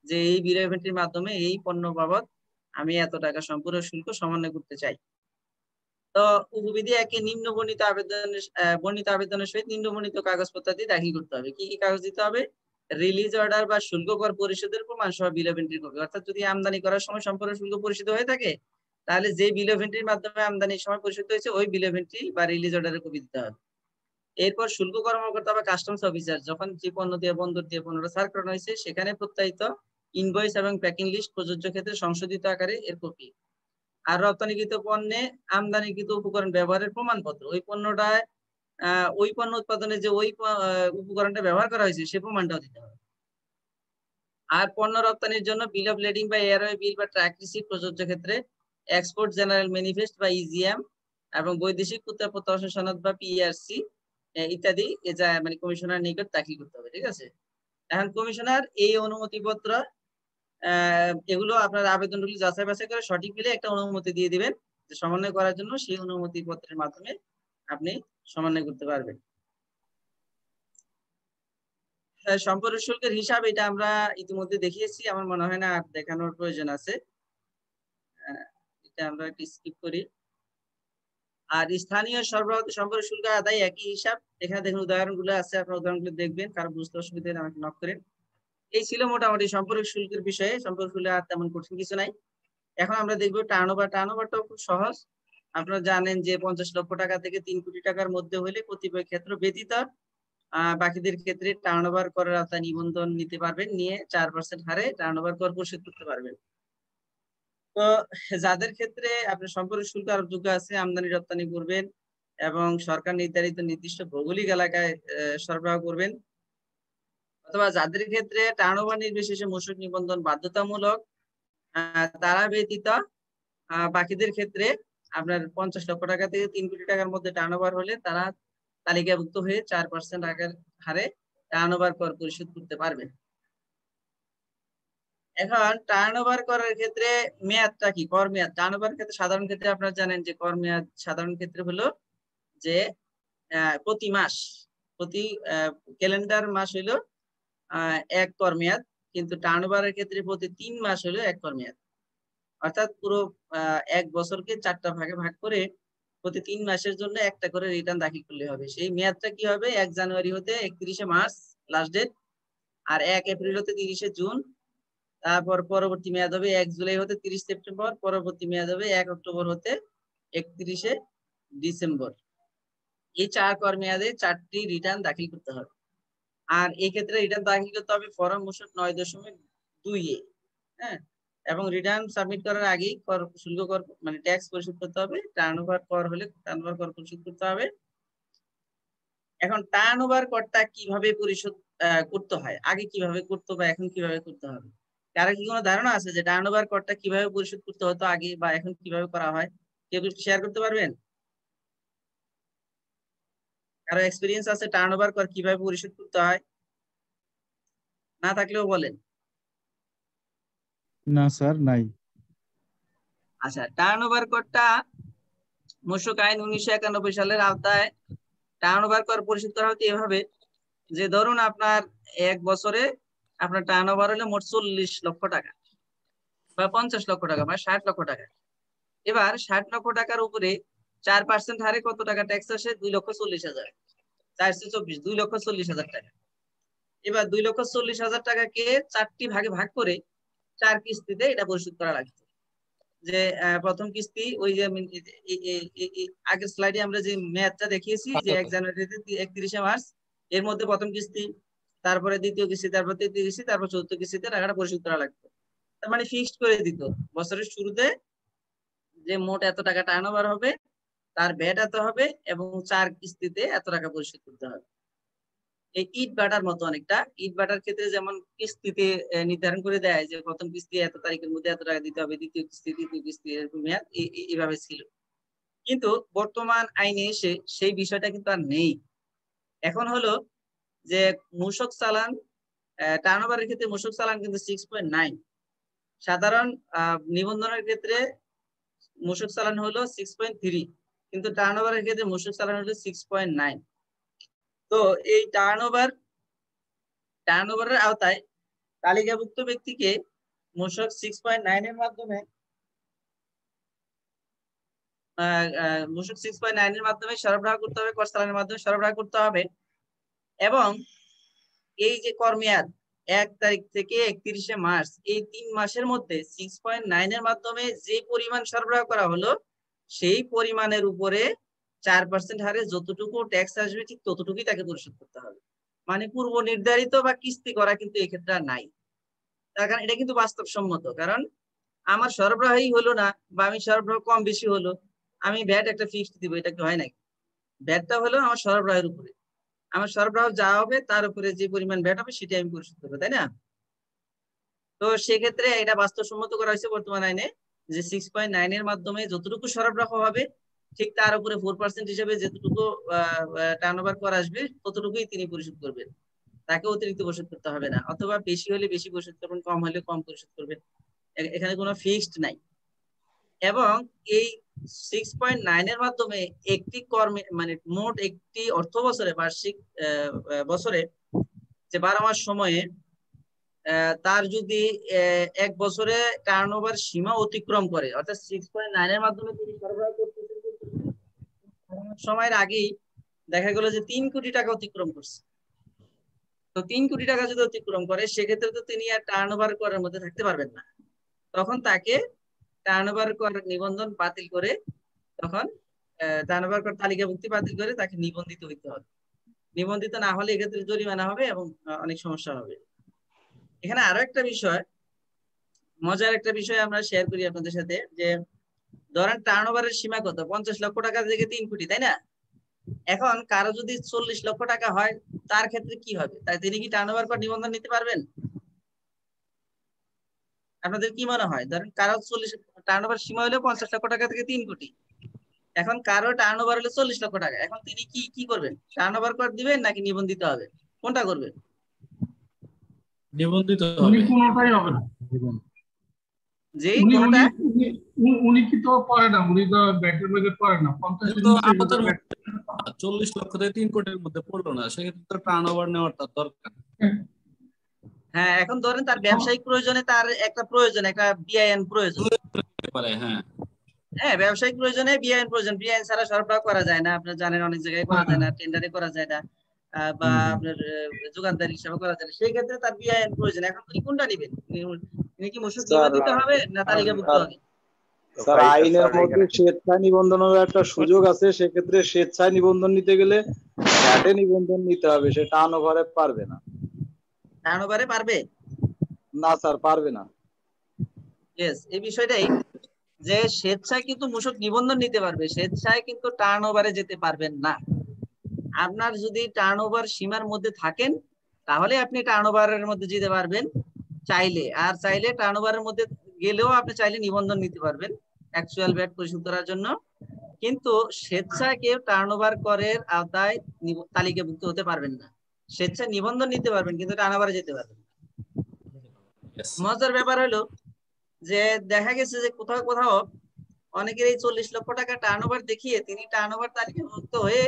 যে এই বিল ইভেন্টের মাধ্যমে এই পণ্য বাবদ আমি এত টাকা সম্পূর্ণ শুল্ক সমন্বয় করতে চাই। তো উপবিধি একে নিম্ন বর্ণিত আবেদনের সহিত নিম্ন বর্ণিত কাগজপত্র দিয়ে দাখিল করতে হবে। কি কি কাগজ দিতে হবে? রিলিজ অর্ডার বা শুল্ক কর পরিশোধের প্রমাণ সহ বিল অফ এন্ট্রি কপি। অর্থাৎ যদি আমদানি করার সময় সম্পূর্ণ শুল্ক পরিশোধ হয়ে থাকে তাহলে যে বিল অফ এন্ট্রির মাধ্যমে আমদানির সময় পরিশোধ হয়েছে ওই বিল অফ এন্ট্রি বা রিলিজ অর্ডারের কপি দিতে হবে। এরপর শুল্ক কর্মকর্তা বা কাস্টমস অফিসার যখন যে পণ্য দিয়ে বন্দর দিয়ে পণ্যটা সার করানো হয়েছে সেখানে প্রত্যায়িত ইনভয়েস এবং প্যাকিং লিস্ট প্রযোজ্য ক্ষেত্রে সংশোধিত আকারে এর কপি। আর রপ্তানিকৃত পণ্যে আমদানিকৃত উপকরণ ব্যবহারের প্রমাণপত্র, ওই পণ্যটায় ওই পণ্য উৎপাদনে যে ওই উপকরণটা ব্যবহার করা হয়েছে সে প্রমাণটাও দিতে হবে। আর পণ্য রপ্তানির জন্য বিল অফ লেডিং বা এয়ারওয়ে বিল বা ট্র্যাক রিসিপ্ট প্রযোজ্য ক্ষেত্রে এক্সপোর্ট জেনারেল ম্যানিফেস্ট বা ইজিএম এবং বৈদেশিক কুত্তা প্রত্যাবাসন সনদ বা পিআরসি ইত্যাদি মানে কমিশনার নিকট দাখিল করতে হবে। ঠিক আছে। এখন কমিশনার এই অনুমতিপত্র এগুলো আপনার আবেদনগুলি যাচাই বাছাই করে সঠিক মিলে একটা অনুমতি দিয়ে দিবেন যে সমন্বয় করার জন্য, সেই অনুমতি পত্রের মাধ্যমে আপনি সমন্বয় করতে পারবেন। সম্পর্ক শুল্কের হিসাব এটা আমরা ইতিমধ্যে দেখিয়েছি, আমার মনে হয় না আর দেখানোর প্রয়োজন আছে। এটা আমরা একটু স্কিপ করি। আর স্থানীয় সরবরাহ সম্পর্ক শুল্ক আদায় একই হিসাব। এখানে দেখুন উদাহরণগুলো আছে, আপনার উদাহরণগুলো দেখবেন, কারো বুঝতে অসুবিধা হলে আমাকে নক করেন। এই ছিল মোটামুটি সম্পর্ক শুল্কের বিষয়ে। সম্পর্ক শুল্ক আর তেমন কঠিন কিছু নাই। এখন আমরা দেখবো টার্নওভার। টার্নওভারটাও খুব সহজ। আপনারা জানেন যে 50 লক্ষ টাকা থেকে 3 কোটি টাকার মধ্যে হলে কতিপয় ক্ষেত্র ব্যতীত বাকিদের ক্ষেত্রে টার্নওভার করার আওতায় নিবন্ধন নিতে পারবেন, নিয়ে 4% হারে টার্নওভার কর পরিশোধ করতে পারবেন। তো যাদের ক্ষেত্রে আপনার সম্পর্ক শুল্ক আরোপযোগ্য আছে, আমদানি রপ্তানি করবেন এবং সরকার নির্ধারিত নির্দিষ্ট ভৌগোলিক এলাকায় সরবরাহ করবেন, অথবা যাদের ক্ষেত্রে টার্নওভার নির্বিশেষে মূসক নিবন্ধন বাধ্যতামূলক, তারা ব্যতীত বাকিদের ক্ষেত্রে আপনার 50 লক্ষ টাকা থেকে 3 কোটি টাকার মধ্যে টার্নওভার হলে তারা তালিকাভুক্ত হয়ে 4% হারে টার্নওভার কর পরিশোধ করতে পারবে। এখন টার্নওভার করার ক্ষেত্রে মেয়াদটা কি? কর মেয়াদ। টার্নওভার ক্ষেত্রে সাধারণ ক্ষেত্রে আপনারা জানেন যে কর মেয়াদ সাধারণ ক্ষেত্রে হলো যে প্রতি মাস, প্রতি ক্যালেন্ডার মাস হলো 1 কর মেয়াদ, কিন্তু টার্নওভারের ক্ষেত্রে প্রতি 3 মাস হলো 1 কর মেয়াদ। অর্থাৎ পুরো 1 বছরকে 4টা ভাগে ভাগ করে প্রতি 3 মাসের জন্য একটা করে রিটার্ন দাখিল করলে হবে। সেই মেয়াদটা কি হবে? 1 জানুয়ারি হতে 31শে মার্চ লাস্ট ডেট, আর 1 এপ্রিল হতে 30শে জুন, তারপর পরবর্তী মেয়াদ হবে 1 জুলাই হতে 30 সেপ্টেম্বর, পরবর্তী মেয়াদ হবে 1 অক্টোবর হতে 31শে ডিসেম্বর। এই 4 কর মেয়াদে 4টি রিটার্ন দাখিল করতে হবে। আর এই ক্ষেত্রে রিটার্ন দাখিল করতে হবে ফরম মূসক 9.2 এ। হ্যাঁ, এবং রিটার্ন সাবমিট করার আগেই কর শুল্ক কর মানে ট্যাক্স পরিশোধ করতে হবে। টার্নওভার কর হলে টার্নওভার কর পরিশোধ করতে হবে। এখন টার্নওভার করটা কিভাবে পরিশোধ করতে হয়, আগে কিভাবে করতে বা এখন কিভাবে করতে হবে, কারো কি কোনো ধারণা আছে যে টার্নওভার করটা কিভাবে পরিশোধ করতে হতো আগে বা এখন কিভাবে করা হয়? কেউ শেয়ার করতে পারবেন? কারো এক্সপিরিয়েন্স আছে টার্নওভার কর কিভাবে পরিশোধ করতে হয়? না থাকলেও বলেন। না স্যার, নাই। আচ্ছা, টার্নওভার করটা মূসক আইন 1991 সালের আওতায় টার্নওভার কর পরিশোধ করা হতো এভাবে যে ধরুন আপনার এক বছরে আপনার টার্নওভার হলো মোট 40 লক্ষ টাকা বা 50 লক্ষ টাকা বা 60 লক্ষ টাকা। এবার 60 লক্ষ টাকার উপরে 4% হারে কত টাকা ট্যাক্স আসে? 2,40,000, 424, 2,40,000 টাকা। এবার 2,40,000 টাকাকে 4টি ভাগে ভাগ করে 4 কিস্তিতে এটা পরিশোধ করা লাগবে। যে প্রথম কিস্তি ওই যে আগের স্লাইডে আমরা যে মেয়াদটা দেখিয়েছি যে 1 জানুয়ারি থেকে 31শে মার্চ, এর মধ্যে প্রথম কিস্তি, তারপরে দ্বিতীয় কিস্তি, তারপর তৃতীয় কিস্তি, তারপর চতুর্থ কিস্তিতে টাকাটা পরিশোধ করা লাগবে। তার মানে ফিক্সড করে দিত বছরের শুরুতে যে মোট এত টাকা টার্নওভার হবে, তার ভ্যাট এত হবে এবং 4 কিস্তিতে এত টাকা পরিশোধ করতে হবে। এই ইট বাটার মতো অনেকটা। ইট বাটার ক্ষেত্রে যেমন কিস্তিতে নির্ধারণ করে দেয় যে প্রথম কিস্তি এত তারিখের মধ্যে এত টাকা দিতে হবে, দ্বিতীয় কিস্তি, তৃতীয় কিস্তি, এরকম মেয়াদ এইভাবে ছিল। কিন্তু বর্তমান আইনে এসে সেই বিষয়টা কিন্তু আর নেই। এখন হলো যে মূসক চালান, টার্নওভারের ক্ষেত্রে মূসক চালান কিন্তু 6.9, সাধারণ নিবন্ধনের ক্ষেত্রে মূসক চালান হলো 6.3, কিন্তু টার্নওভারের ক্ষেত্রে মূসক চালান হলো 6.9। তো এই টার্নওভারের আওতায় তালিকাভুক্ত ব্যক্তিকে মূসক 6.9 এর মাধ্যমে মূসক 6.9 এর মাধ্যমে সরবরাহ করতে হবে, কর চালানের মাধ্যমে সরবরাহ করতে হবে। এবং এই যে কর মেয়াদ 1 তারিখ থেকে 31শে মার্চ, এই 3 মাসের মধ্যে 6.9 এর মাধ্যমে যে পরিমাণ সরবরাহ করা হলো সেই পরিমাণের উপরে 4% হারে যতটুকু ট্যাক্স আসবে ঠিক ততটুকুই তাকে পরিশোধ করতে হবে। মানে পূর্ব নির্ধারিত বা কিস্তি করা কিন্তু এক্ষেত্রে আর নাই। তার কারণ এটা কিন্তু বাস্তবসম্মত, কারণ আমার সরবরাহই হলো না বা আমি সরবরাহ কম বেশি হলো, আমি ভ্যাট একটা ফিক্সড দিব, এটা কি হয় নাকি? ভ্যাটটা হলো আমার সরবরাহের উপরে, আমার সরবরাহ যা হবে তার উপরে যে পরিমাণ ভ্যাট হবে সেটাই আমি পরিশোধ করবো, তাই না? তো সেক্ষেত্রে এটা বাস্তবসম্মত করা হয়েছে বর্তমান আইনে যে 6.9 এর মাধ্যমে যতটুকু সরবরাহ হবে ঠিক তার উপরে 4% হিসেবে যেটুকু টার্নওভার কর আসবে ততটুকুই তিনি পরিশোধ করবেন, তাকে অতিরিক্ত পরিশোধ করতে হবে না। অথবা বেশি হলে বেশি পরিশোধ করবেন, কম হলে কম পরিশোধ করবেন, এখানে কোনো ফিক্সড নাই। এবং এই 6.9 এর মাধ্যমে একটি কর মানে মোট একটি অর্থ বছরে বার্ষিক বছরে যে 12 মাস সময়ে তার যদি 1 বছরে টার্নওভার সীমা অতিক্রম করে, অর্থাৎ 6.9 এর মাধ্যমে তিনি সরবরাহ করতেছেন সময়ের আগেই দেখা গেল যে 3 কোটি টাকা অতিক্রম করছে, তো 3 কোটি টাকা যদি অতিক্রম করে সেক্ষেত্রে তো তিনি আর টার্নওভার করার মধ্যে থাকতে পারবেন না। তখন তাকে টার্নওভার কর নিবন্ধন বাতিল করে, তখন টার্নওভার কর তালিকাভুক্তি বাতিল করে তাকে নিবন্ধিত হইতে হবে। নিবন্ধিত না হলে এক্ষেত্রে জরিমানা হবে এবং অনেক সমস্যা হবে। এখানে আরো একটা বিষয়, মজার একটা বিষয় আমরা শেয়ার করি আপনাদের সাথে, যে ধরেন টার্নওভারের সীমা কত? 50 লক্ষ টাকা থেকে 3 কোটি, তাই না? এখন কারো যদি 40 লক্ষ টাকা হয় তার ক্ষেত্রে কি হবে? তাই তিনি কি টার্নওভার কর নিবন্ধন নিতে পারবেন? আপনাদের কি মনে হয়? ধরেন কারো 40 টার্নওভার সীমা হলো 50 লক্ষ টাকা থেকে 3 কোটি, এখন কারো টার্নওভার হলো 40 লক্ষ টাকা, এখন তিনি কি করবেন? টার্নওভার কর দিবেন নাকি নিবন্ধিত হবে? কোনটা করবেন? নিবন্ধিত উনি হবে। কোনোটাই হবে না। যেই উনি কোনটা উনি কি তো পারে না, উনি তো ব্যাটের মধ্যে পারে না। 50 কিন্তু আমাদের 40 লক্ষ থেকে 3 কোটির মধ্যে পড়লো না, সেক্ষেত্রে তো টার্নওভার নেওয়াটা দরকার। হ্যাঁ, এখন ধরেন তার ব্যবসায়িক প্রয়োজনে তার একটা প্রয়োজন, একটা বিআইএন প্রয়োজন। হ্যাঁ হ্যাঁ, ব্যবসায়িক প্রয়োজনে বিআইএন প্রয়োজন, বিআইএন ছাড়া সরবরাহ করা যায় না, আপনারা জানেন অনেক জায়গায় করা যায় না, টেন্ডারে করা যায় না, বা আপনার যোগানদারি হিসাবে করা যায় না, সেই ক্ষেত্রে তার বিআইএন প্রয়োজন। এখন তিনি কোনটা নেবেন? তিনি কি মূসক নিবন্ধিত হবে না তালিকাভুক্ত হবে? স্যার, আইনের মধ্যে স্বেচ্ছায় নিবন্ধনের একটা সুযোগ আছে, সেক্ষেত্রে স্বেচ্ছায় নিবন্ধন নিতে গেলে ভ্যাটে নিবন্ধন নিতে হবে, সে টার্নওভারে পারবে না। টার্নওভারে পারবে না স্যার, পারবে না। ইয়েস, এই বিষয়টাই যে স্বেচ্ছায় কিন্তু মূসক নিবন্ধন নিতে পারবে, স্বেচ্ছায় কিন্তু টার্নওভারে যেতে পারবেন না। আপনার যদি টার্নওভার সীমার মধ্যে থাকেন তাহলে আপনি টার্নওভারের মধ্যে যেতে পারবেন চাইলে, আর চাইলে টার্নওভারের মধ্যে গেলেও আপনি চাইলে নিবন্ধন নিতে পারবেন অ্যাকচুয়াল ভ্যাট পরিশোধ করার জন্য। কিন্তু স্বেচ্ছায় কেউ টার্নওভার করের আওতায় তালিকাভুক্ত হতে পারবেন না। স্বেচ্ছায় নিবন্ধন নিতে পারবেন কিন্তু টার্নওভারে যেতে পারবেন না। মজার ব্যাপার হলো যে দেখা গেছে যে কোথাও কোথাও অনেকের এই 40 লক্ষ টাকা টার্নওভার দেখিয়ে তিনি টার্নওভার তালিকাভুক্ত হয়ে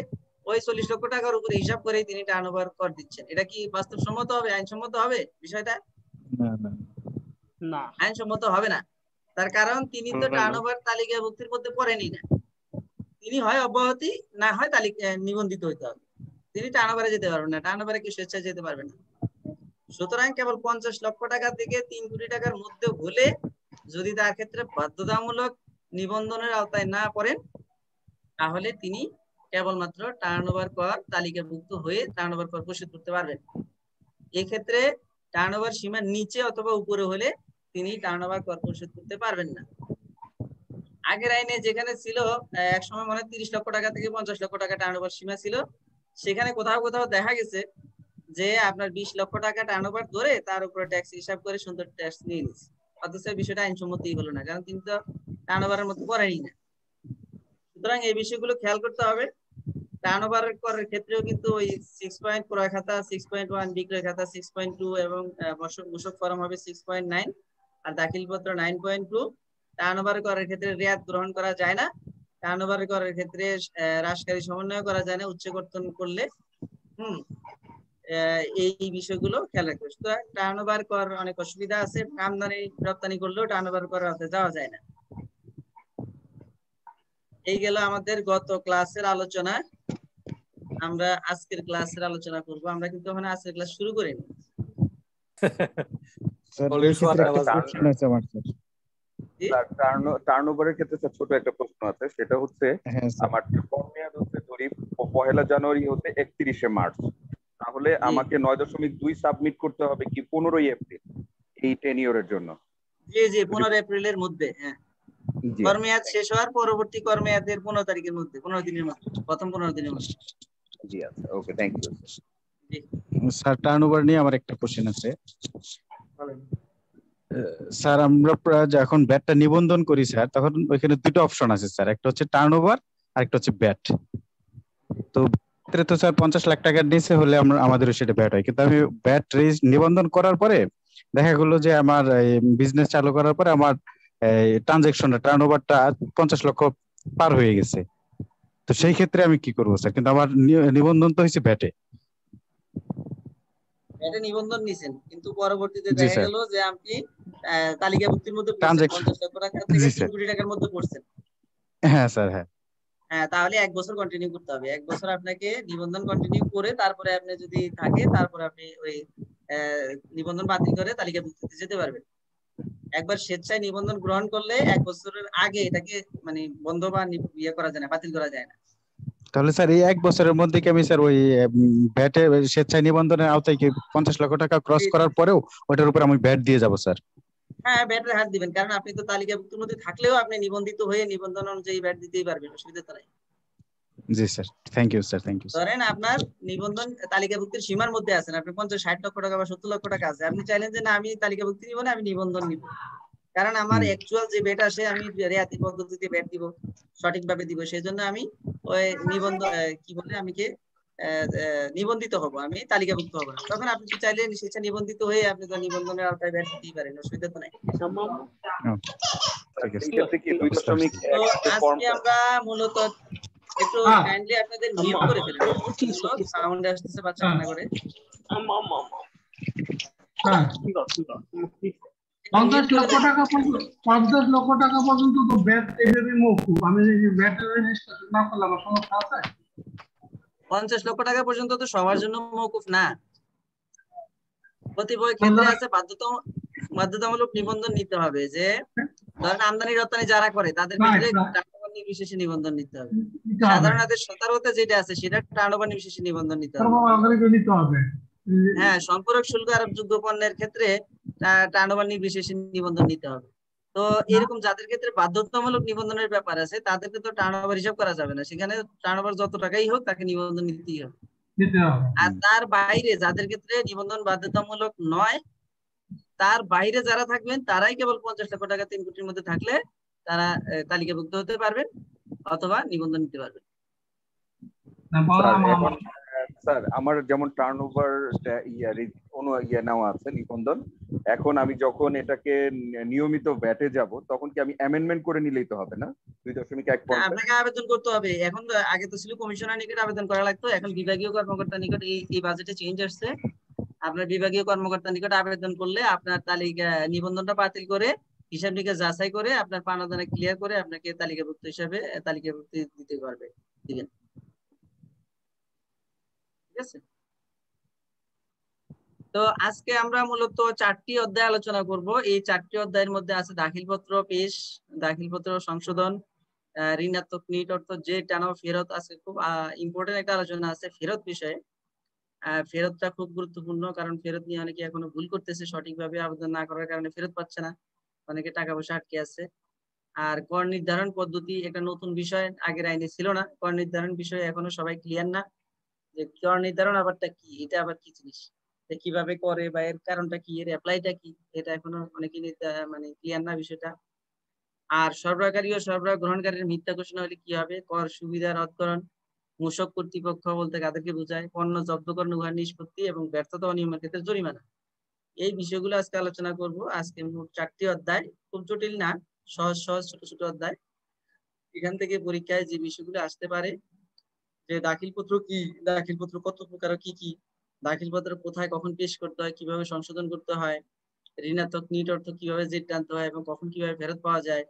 ওই 40 লক্ষ টাকার উপরে হিসাব করে তিনি টার্নওভার কর দিচ্ছেন। এটা কি বাস্তবসম্মত হবে, আইনসম্মত হবে বিষয়টা? না, আইনসম্মত হবে না। তার কারণ তিনি তো টার্নওভার তালিকাভুক্তির মধ্যে পড়েনি না, তিনি হয় অব্যাহতি না হয় তালিকা নিবন্ধিত হইতে হবে, তিনি টার্নওভারে যেতে পারবেন না, টার্নওভারে কি স্বেচ্ছায় যেতে পারবেন না। সুতরাং কেবল 50 লক্ষ টাকা থেকে 3 কোটি টাকার মধ্যে হলে যদি তার ক্ষেত্রে বাধ্যতামূলক নিবন্ধনের আওতায় না পড়েন তাহলে তিনি কেবলমাত্র টার্নওভার কর তালিকাভুক্ত হয়ে টার্নওভার কর পরিশোধ করতে পারবেন। এই ক্ষেত্রে টার্নওভার সীমার নিচে অথবা উপরে হলে তিনি টার্নওভার কর পরিশোধ করতে পারবেন না। আগের আইনে যেখানে ছিল এক সময় মনে হয় 30 লক্ষ টাকা থেকে 50 লক্ষ টাকা টার্নওভার সীমা ছিল, সেখানে কোথাও কোথাও দেখা গেছে যে আপনার 20 লক্ষ টাকা টার্নওভার ধরে তার উপরে ট্যাক্স হিসাব করে সুন্দর ট্যাক্স নিয়ে নিচ্ছে, অথচ বিষয়টা আইনসম্মতই হলো না, কারণ তিনি তো টার্নওভারের মধ্যে পড়েনি না। সুতরাং এই বিষয়গুলো খেয়াল করতে হবে। টার্নওভার করের ক্ষেত্রেও কিন্তু ওই 6 ক্রয় খাতা, 6.1 বিক্রয় খাতা 6.2 এবং মূসক ফরম হবে 6.9 আর দাখিলপত্র 9.2। টার্নওভার করের ক্ষেত্রে রেয়াত গ্রহণ করা যায় না, টার্নওভার করের ক্ষেত্রে হ্রাসকারী সমন্বয় করা যায় না উচ্চকর্তন করলে। এই বিষয়গুলো খেয়াল রাখবে। সুতরাং টার্নওভার কর অনেক অসুবিধা আছে, আমদানি রপ্তানি করলেও টার্নওভার করের আওতায় যাওয়া যায় না। এই গেল আমাদের গত ক্লাসের আলোচনা। আমরা আজকের ক্লাসের আলোচনা করব। আমরা কিন্তু ওখানে আজকের ক্লাস শুরু করিনি। টার্নওভারের ক্ষেত্রে স্যার ছোট একটা প্রশ্ন আছে, সেটা হচ্ছে আমার মেয়াদ হচ্ছে জরিপ 1 জানুয়ারি হতে 31 মার্চ, তাহলে আমাকে 9.2 সাবমিট করতে হবে কি 15 এপ্রিল এই টেনিয়রের জন্য? জি জি, 15 এপ্রিলের মধ্যে। হ্যাঁ, কর্মমেয়াদ শেষ হওয়ার পরবর্তী কর্মমেয়াদের 15 তারিখের মধ্যে, 15 দিনের মধ্যে, প্রথম 15 দিনের মধ্যে। জি আচ্ছা, ওকে, থ্যাংক ইউ স্যার। টার্নওভার নিয়ে আমার একটা কোশ্চেন আছে স্যার। আমরা যখন ব্যাটটা নিবন্ধন করি স্যার, তখন ওইখানে দুটো অপশন আছে স্যার, একটা হচ্ছে টার্নওভার আর একটা হচ্ছে ব্যাট। তো তো স্যার 50 লাখ টাকার নিচে হলে আমাদের সেটা ব্যাট হয়, কিন্তু আমি ব্যাট নিবন্ধন করার পরে দেখা গেলো যে আমার বিজনেস চালু করার পরে আমার ট্রানজাকশনটা টার্নওভারটা 50 লক্ষ পার হয়ে গেছে। তো সেই ক্ষেত্রে আমি কি করবো স্যার? কিন্তু আমার নিবন্ধন তো হয়েছে ব্যাটে। ব্যাটে নিবন্ধন নিছেন, কিন্তু পরবর্তীতে দেখা গেল যে আপনি তালিকাভুক্তির মধ্যে 50 লক্ষ টাকা থেকে 3 কোটি টাকার মধ্যে পড়ছেন। হ্যাঁ স্যার, হ্যাঁ। হ্যাঁ, তাহলে 1 বছর কন্টিনিউ করতে হবে। 1 বছর আপনাকে নিবন্ধন কন্টিনিউ করে তারপরে আপনি যদি থাকে তারপরে আপনি ওই নিবন্ধন বাতিল করে তালিকাভুক্তিতে যেতে পারবেন। একবার স্বেচ্ছায় নিবন্ধন গ্রহণ করলে 1 বছরের আগে এটাকে মানে বন্ধ বা ইয়ে করা যায় না, বাতিল করা যায় না। তাহলে স্যার এই 1 বছরের মধ্যে কি আমি স্যার ওই ব্যাটে স্বেচ্ছায় নিবন্ধনের আওতায় কি 50 লক্ষ টাকা ক্রস করার পরেও ওটার উপর আমি ব্যাট দিয়ে যাব স্যার? হ্যাঁ, ব্যাটের হাত দিবেন, কারণ আপনি তো তালিকাভুক্তির মধ্যে থাকলেও আপনি নিবন্ধিত হয়ে নিবন্ধন অনুযায়ী ব্যাট দিতেই পারবেন, অসুবিধা তো নাই। জি sir, thank you sir, thank you. ধরেন আপনার নিবন্ধন তালিকাভুক্তির সীমার মধ্যে আছেন, আপনি 50-60 লক্ষ টাকা বা 70 লক্ষ টাকা আছে, আপনি চাইলেন যে না আমি তালিকাভুক্তি নিব না, আমি নিবন্ধন নিব, কারণ আমার অ্যাকচুয়াল যে ব্যাট আসে আমি রেয়াতি পদ্ধতিতে ব্যাট দিব, সঠিকভাবে দিব, সেই জন্য আমি ওই নিবন্ধন কি বলে আমি কে নিবন্ধিত হব, আমি তালিকাভুক্ত হব না। তখন আপনি চাইলে স্বেচ্ছা নিবন্ধিত হয়ে আপনি তো নিবন্ধনের আওতায় ব্যাট দিতেই পারেন, অসুবিধা তো নাই। আজকে আমরা মূলত একটু কাইন্ডলি আপনাদের মিউট করে ফেলেন, সাউন্ড আসতেছে বাচ্চা কান্না করে। 50 লক্ষ টাকা পর্যন্ত তো ব্যাট এভাবে মৌকুফ, আমি ব্যাটের রেজিস্ট্রেশন না করলে আমার সমস্যা আছে? 50 লক্ষ টাকা পর্যন্ত তো সবার জন্য মৌকুফ না, কতিপয় ক্ষেত্রে আছে বাধ্যতামূলক নিবন্ধন নিতে হবে। যে ধরেন আমদানি রপ্তানি যারা করে তাদের ক্ষেত্রে টার্নওভার নির্বিশেষে নিবন্ধন নিতে হবে। সাধারণত 17তে যেটা আছে সেটা টার্নওভার নির্বিশেষে নিবন্ধন নিতে হবে। হ্যাঁ, সম্পূরক শুল্ক আরোপযোগ্য পণ্যের ক্ষেত্রে টার্নওভার নির্বিশেষে নিবন্ধন নিতে হবে। তো এরকম যাদের ক্ষেত্রে বাধ্যতামূলক নিবন্ধনের ব্যাপার আছে তাদেরকে তো টার্নওভার হিসাব করা যাবে না, সেখানে টার্নওভার যত টাকাই হোক তাকে নিবন্ধন নিতেই হবে। আর তার বাইরে যাদের ক্ষেত্রে নিবন্ধন বাধ্যতামূলক নয়, তার বাইরে যারা থাকবেন তারাই কেবল 50 লক্ষ টাকা 3 কোটির মধ্যে থাকলে তারা তালিকাভুক্ত হতে পারবেন অথবা নিবন্ধন নিতে পারবেন। স্যার আমার যেমন টার্নওভার নেওয়া আছে নিবন্ধন, এখন আমি যখন এটাকে নিয়মিত ব্যাটে যাব তখন কি আমি অ্যামেন্ডমেন্ট করে নিলেই তো হবে না 2.1%? আপনাকে আবেদন করতে হবে। এখন আগে তো ছিল কমিশনার নিকট আবেদন করা লাগতো, এখন বিভাগীয় কর্মকর্তার নিকট এই বাজেটে চেঞ্জ আসছে। আপনার বিভাগীয় কর্মকর্তার নিকট আবেদন করলে আপনার তালিকা নিবন্ধনটা বাতিল করে হিসাব নিকাশ যাচাই করে আপনার পাওনা ক্লিয়ার করে আপনাকে তালিকাভুক্ত হিসাবে তালিকাভুক্ত দিতে পারবে, দিবেন। ঠিক আছে। তো আজকে আমরা মূলত 4টি অধ্যায় আলোচনা করব। এই 4টি অধ্যায়ের মধ্যে আছে দাখিলপত্র পেশ, দাখিলপত্র সংশোধন, ঋণাত্মক নিট অর্থ যে টানা ফেরত আছে, খুব ইম্পর্টেন্ট একটা আলোচনা আছে ফেরত বিষয়ে। ফেরতটা খুব গুরুত্বপূর্ণ, কারণ ফেরত নিয়ে অনেকে এখনো ভুল করতেছে, সঠিকভাবে আবেদন না করার কারণে ফেরত পাচ্ছে না, অনেকে টাকা পয়সা আটকে আছে। আর কর নির্ধারণ পদ্ধতি একটা নতুন বিষয়, আগের আইনে ছিল না। কর নির্ধারণ বিষয়ে এখনো সবাই ক্লিয়ার না যে কর নির্ধারণ আবারটা কি, এটা আবার কি জিনিস, কিভাবে করে বা এর কারণটা কি, এর অ্যাপ্লাইটা কি, এটা এখনো অনেকে মানে ক্লিয়ার না বিষয়টা। আর সরবরাহকারী ও সরবরাহ গ্রহণকারীর মিথ্যা ঘোষণা হলে কি হবে, কর সুবিধা রদকরণ, মূসক কর্তৃপক্ষ বলতে কাদেরকে বোঝায়, পণ্য জব্দকরণ উহার নিষ্পত্তি এবং ব্যর্থতা অনিয়মের ক্ষেত্রে জরিমানা। এই বিষয়গুলো আজকে আলোচনা করব। আজকে মোট 4টি অধ্যায়, খুব জটিল না, সহজ সহজ ছোট ছোট অধ্যায়। এখান থেকে পরীক্ষায় যে বিষয়গুলো আসতে পারে, যে দাখিলপত্র কি, দাখিলপত্র কত প্রকার, কি কি দাখিলপত্র কোথায় কখন পেশ করতে হয়, কিভাবে সংশোধন করতে হয়, ঋণাত্মক নিট অর্থ কিভাবে জেড টানতে হয় এবং কখন কিভাবে ফেরত পাওয়া যায়,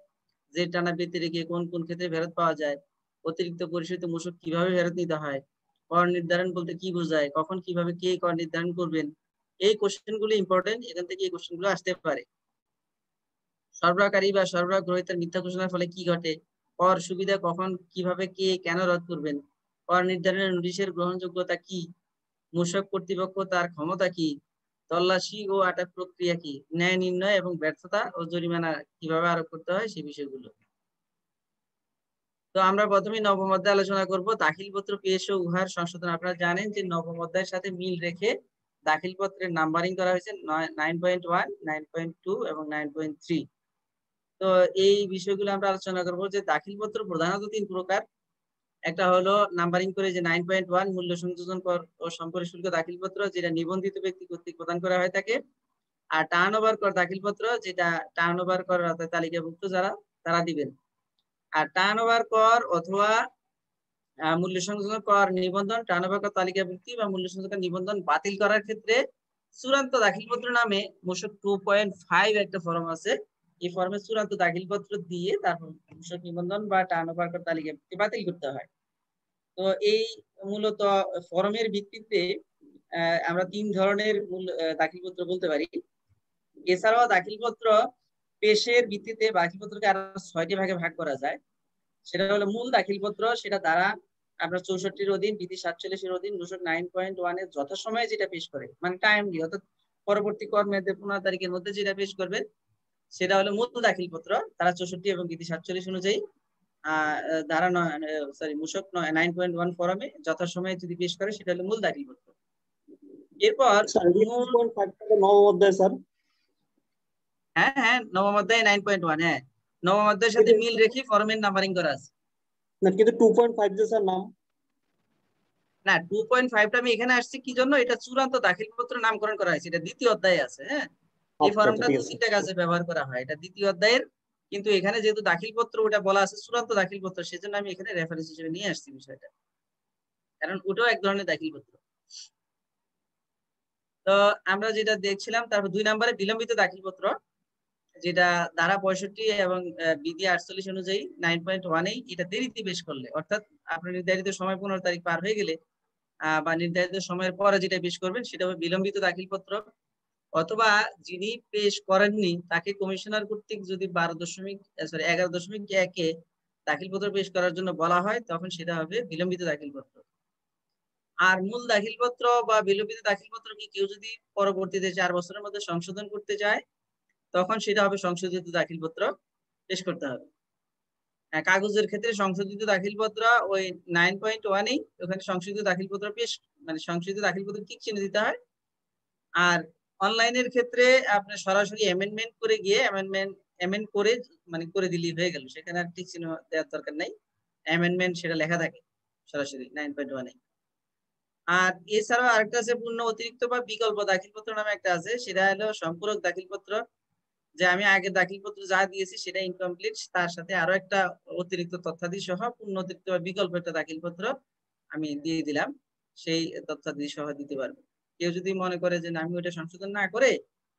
জেড টানা ব্যতিরেকে কোন কোন ক্ষেত্রে ফেরত পাওয়া যায়, অতিরিক্ত পরিশোধিত মূসক কিভাবে ফেরত নিতে হয়, কর নির্ধারণ বলতে কি বোঝায়, কখন কিভাবে কে কর নির্ধারণ করবেন। এই কোশ্চেনগুলো ইম্পর্টেন্ট, এখান থেকে এই কোশ্চেনগুলো আসতে পারে। সরবরাহকারী বা সরবরাহ গ্রহীতার মিথ্যা ঘোষণার ফলে কি ঘটে, কর সুবিধা কখন কিভাবে কে কেন রদ করবেন, কর নির্ধারণের নোটিশের গ্রহণযোগ্যতা কি, মূসক কর্তৃপক্ষ তার ক্ষমতা কি, তল্লাশি ও আটক প্রক্রিয়া কি, ন্যায় নির্ণয় এবং ব্যর্থতা ও জরিমানা কিভাবে আরোপ করতে হয়, সেই বিষয়গুলো। তো আমরা প্রথমে নবম অধ্যায় আলোচনা করব, দাখিলপত্র পেশ ও উহার সংশোধন। আপনারা জানেন যে নবম অধ্যায়ের সাথে মিল রেখে দাখিলপত্রের নাম্বারিং করা হয়েছে 9.1, 9.2 এবং 9.3। তো এই বিষয়গুলো আমরা আলোচনা করব যে দাখিলপত্র প্রধানত 3 প্রকার। একটা হলো নাম্বারিং করে যে 9.1 মূল্য সংযোজন কর ও সম্পর্ক শুল্ক দাখিলপত্র, যেটা নিবন্ধিত ব্যক্তি কর্তৃক প্রদান করা হয়ে থাকে। আর টার্নওভার কর দাখিলপত্র, যেটা টার্নওভার কর তালিকাভুক্ত যারা তারা দিবেন। আর টার্নওভার কর অথবা মূল্য সংযোজন কর নিবন্ধন, টার্নওভার কর তালিকাভুক্তি বা মূল্য সংযোজন নিবন্ধন বাতিল করার ক্ষেত্রে চূড়ান্ত দাখিলপত্র নামে মূসক 2.5 একটা ফর্ম আছে। এই ফর্মে চূড়ান্ত দাখিলপত্র দিয়ে তারপর মূসক নিবন্ধন বা টার্নওভার কর তালিকাভুক্তি বাতিল করতে হয়। তো এই মূলত ফর্মের ভিত্তিতে আমরা 3 ধরনের দাখিলপত্র বলতে পারি। এছাড়াও দাখিলপত্র পেশের ভিত্তিতে দাখিলপত্রকে আরো 6টি ভাগে ভাগ করা যায়। সেটা হলো মূল দাখিলপত্র, সেটা দ্বারা আপনার 64-র অধীন, বিধি 47-এর অধীন মূসক 9.1 এর যথাসময়ে যেটা পেশ করে, মানে টাইমলি, অর্থাৎ পরবর্তী কর্মের 15 তারিখের মধ্যে যেটা পেশ করবে সেটা হলো মূল দাখিলপত্র। তারা 64 এবং বিধি 47 অনুযায়ী মূসক 9.1 ফরমে যথাসময়ে যদি পেশ করে সেটা হলো মূল দাখিলপত্র। এরপর নবম অধ্যায় স্যার, হ্যাঁ নবম অধ্যায় 9.1, হ্যাঁ নবম অধ্যায়ের সাথে মিল রেখে ফরমের নাম্বারিং করা আছে। না কিন্তু 2.5 যে স্যার নাম, না 2.5টা আমি এখানে আসছি কি জন্য, এটা চূড়ান্ত দাখিলপত্র নামকরণ করা হয়েছে, এটা দ্বিতীয় অধ্যায়ে আছে। হ্যাঁ, এই ফর্মটা 2-3টা কাজে ব্যবহার করা হয়, এটা দ্বিতীয় অধ্যায়ের। কিন্তু এখানে যেহেতু দাখিলপত্র ওটা বলা আছে চূড়ান্ত দাখিলপত্র, সেজন্য আমি এখানে রেফারেন্স হিসেবে নিয়ে আসছি বিষয়টা, কারণ ওটাও এক ধরনের দাখিলপত্র। তো আমরা যেটা দেখছিলাম, তারপর 2 নম্বরে বিলম্বিত দাখিলপত্র, যেটা ধারা 65 এবং বিধি 48 অনুযায়ী 9.1 এটা দেরিতে পেশ করলে, অর্থাৎ আপনার নির্ধারিত সময় 15 তারিখ পার হয়ে গেলে বা নির্ধারিত সময়ের পরে যেটা পেশ করবেন সেটা হবে বিলম্বিত দাখিলপত্র। অথবা যিনি পেশ করেননি তাকে কমিশনার কর্তৃক যদি 11.1-এ দাখিলপত্র পেশ করার জন্য বলা হয় তখন সেটা হবে বিলম্বিত দাখিলপত্র। আর মূল দাখিলপত্র বা বিলম্বিত দাখিলপত্র কি কেউ যদি পরবর্তীতে 4 বছরের মধ্যে সংশোধন করতে চায় তখন সেটা হবে সংশোধিত দাখিলপত্র পেশ করতে হবে। কাগজের ক্ষেত্রে সংশোধিত দাখিলপত্র ওই 9.1 ওখানে সংশোধিত দাখিলপত্র পেশ মানে সংশোধিত দাখিলপত্র টিক চিহ্ন দিতে হয়। আর অনলাইনের ক্ষেত্রে আপনার সরাসরি অ্যামেন্ডমেন্ট করে গিয়ে অ্যামেন্ড করে মানে করে দিলেই হয়ে গেল, সেখানে আর টিক চিহ্ন দেওয়ার দরকার নাই, অ্যামেন্ডমেন্ট সেটা লেখা থাকে সরাসরি 9.1 এ। আর এছাড়াও আরেকটা আছে পূর্ণ অতিরিক্ত বা বিকল্প দাখিলপত্র নামে একটা আছে, সেটা হলো সম্পূরক দাখিলপত্র, যে আমি আগে দাখিলপত্র যা দিয়েছি সেটা ইনকমপ্লিট, তার সাথে আরো একটা অতিরিক্ত তথ্যাদি সহ পূর্ণ অতিরিক্ত বা বিকল্প একটা দাখিলপত্র আমি দিয়ে দিলাম, সেই তথ্যাদি সহ দিতে পারবো। কেউ যদি মনে করে যে আমি ওটা সংশোধন না করে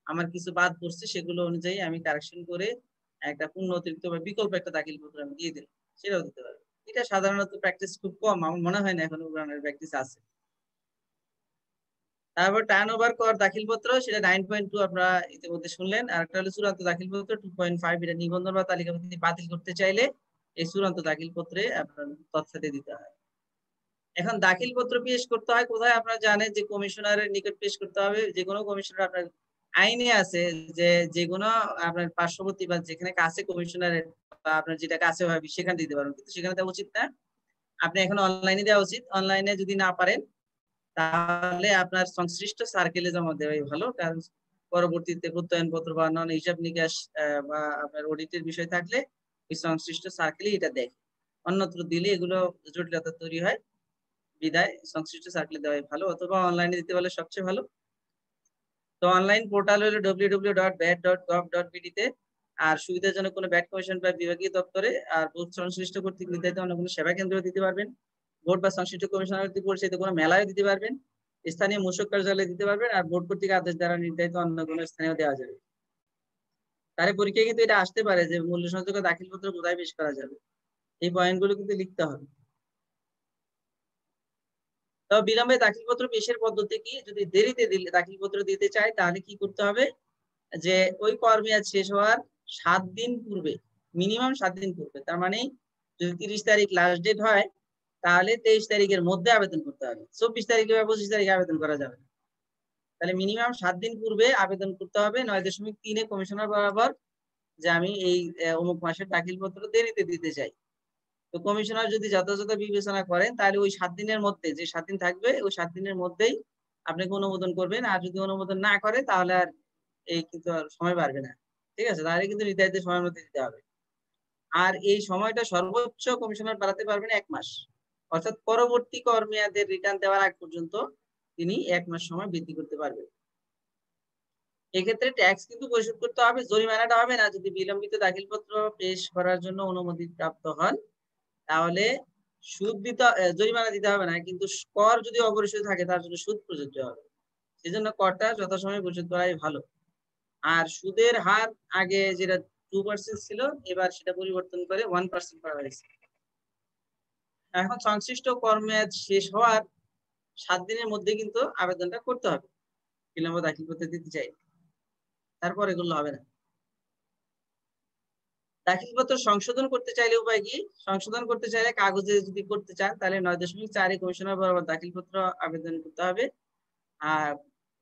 আমার কিছু বাদ পড়ছে, সেগুলো অনুযায়ী আমি কারেকশন করে একটা পূর্ণ অতিরিক্ত বা বিকল্প একটা দাখিলপত্র আমি দিয়ে দিলাম, সেটাও দিতে পারবো। এটা সাধারণত প্র্যাকটিস খুব কম, আমার মনে হয় না এখন প্র্যাকটিস আছে। তারপর টার্ন ওভার কর দাখিলপত্র, সেটা 9.2 আপনারা ইতিমধ্যে শুনলেন। আর একটা হলো চূড়ান্ত দাখিলপত্র 2.5, এটা নিবন্ধন বা তালিকাভুক্তি বাতিল করতে চাইলে এই চূড়ান্ত দাখিলপত্রে আপনার তথ্যাদি দিতে হয়। এখন দাখিলপত্র পেশ করতে হয় কোথায়? আপনারা জানেন যে কমিশনারের নিকট পেশ করতে হবে। যে কোনো কমিশনার আপনার আইনে আছে যে যেগুলো আপনার পার্শ্ববর্তী বা যেখানে কাছে কমিশনারের বা আপনার যেটা কাছে হবে সেখানে দিতে পারবেন, কিন্তু সেখানে দেওয়া উচিত না, আপনি এখন অনলাইনে দেওয়া উচিত। অনলাইনে যদি না পারেন তাহলে আপনার সংশ্লিষ্ট সার্কেলে জমা দেওয়াই ভালো, কারণ পরবর্তীতে প্রত্যয়ন পত্র বা অন্যান্য হিসাব নিকাশ বা আপনার অডিটের বিষয় থাকলে ওই সংশ্লিষ্ট সার্কেলে এটা দেয়, অন্যত্র দিলে এগুলো জটিলতা তৈরি হয়, বিদায় সংশ্লিষ্ট সার্কেলে দেওয়াই ভালো, অথবা অনলাইনে দিতে পারলে সবচেয়ে ভালো। তো অনলাইন পোর্টাল হলো www.bat.gov.bd তে। আর সুবিধাজনক কোনো ব্যাট কমিশন বা বিভাগীয় দপ্তরে আর বুথ সংশ্লিষ্ট কর্তৃক নির্ধারিত অন্য কোনো সেবা কেন্দ্র দিতে পারবেন, বোর্ড বা সংশ্লিষ্ট কমিশনার কর্তৃক পরিচালিত কোনো মেলায় দিতে পারবেন, স্থানীয় মূসক কার্যালয়ে দিতে পারবেন, আর বোর্ড কর্তৃক আদেশ দ্বারা নির্ধারিত অন্য কোনো স্থানেও দেওয়া যাবে। তার পরীক্ষায় কিন্তু এটা আসতে পারে যে মূল্য সংযোগ দাখিলপত্র কোথায় পেশ করা যাবে, এই পয়েন্টগুলো কিন্তু লিখতে হবে। তবে বিলম্বে দাখিলপত্র পেশের পদ্ধতি কি? যদি দেরিতে দাখিলপত্র দিতে চায় তাহলে কি করতে হবে, যে ওই কর্মমেয়াদ শেষ হওয়ার 7 দিন পূর্বে, মিনিমাম 7 দিন পূর্বে, তার মানে যদি 30 তারিখ লাস্ট ডেট হয় তাহলে 23 তারিখের মধ্যে আবেদন করতে হবে, 24 তারিখে বা 25 তারিখে আবেদন করা যাবে না। তাহলে মিনিমাম 7 দিন পূর্বে আবেদন করতে হবে 9.3 কমিশনার বরাবর, যে আমি এই অমুক মাসের দাখিলপত্র দেরিতে দিতে চাই। তো কমিশনার যদি যথাযথ বিবেচনা করেন তাহলে ওই 7 দিনের মধ্যে, যে 7 দিন থাকবে ওই 7 দিনের মধ্যেই আপনাকে অনুমোদন করবেন। আর যদি অনুমোদন না করে তাহলে আর এই কিন্তু আর সময় বাড়বে না, ঠিক আছে? তাহলে কিন্তু নির্ধারিত সময়ের মধ্যে দিতে হবে। আর এই সময়টা সর্বোচ্চ কমিশনার বাড়াতে পারবেন 1 মাস, অর্থাৎ পরবর্তী কর্মমেয়াদের রিটার্ন দেওয়ার আগ পর্যন্ত তিনি 1 মাস সময় বৃদ্ধি করতে পারবেন। এক্ষেত্রে ট্যাক্স কিন্তু পরিশোধ করতে হবে, জরিমানাটা হবে না। যদি বিলম্বিত দাখিলপত্র পেশ করার জন্য অনুমতি প্রাপ্ত হন তাহলে সুদ দিতে, জরিমানা দিতে হবে না, কিন্তু কর যদি অপরিশোধিত থাকে তার জন্য সুদ প্রযোজ্য হবে। সেজন্য করটা যথাসময়ে পরিশোধ করাই ভালো। আর সুদের হার আগে যেটা 2% ছিল, এবার সেটা পরিবর্তন করে 1% করা হয়েছে। এখন সংশ্লিষ্ট কর্মমেয়াদ শেষ হওয়ার 7 দিনের মধ্যে কিন্তু আবেদনটা করতে হবে বিলম্ব দাখিলপত্র দিতে চাই, তারপর এগুলো হবে না। দাখিলপত্র সংশোধন করতে চাইলে উপায় কি? সংশোধন করতে চাইলে কাগজে যদি করতে চান তাহলে 9.4 কমিশনার বরাবর দাখিলপত্র আবেদন করতে হবে, আর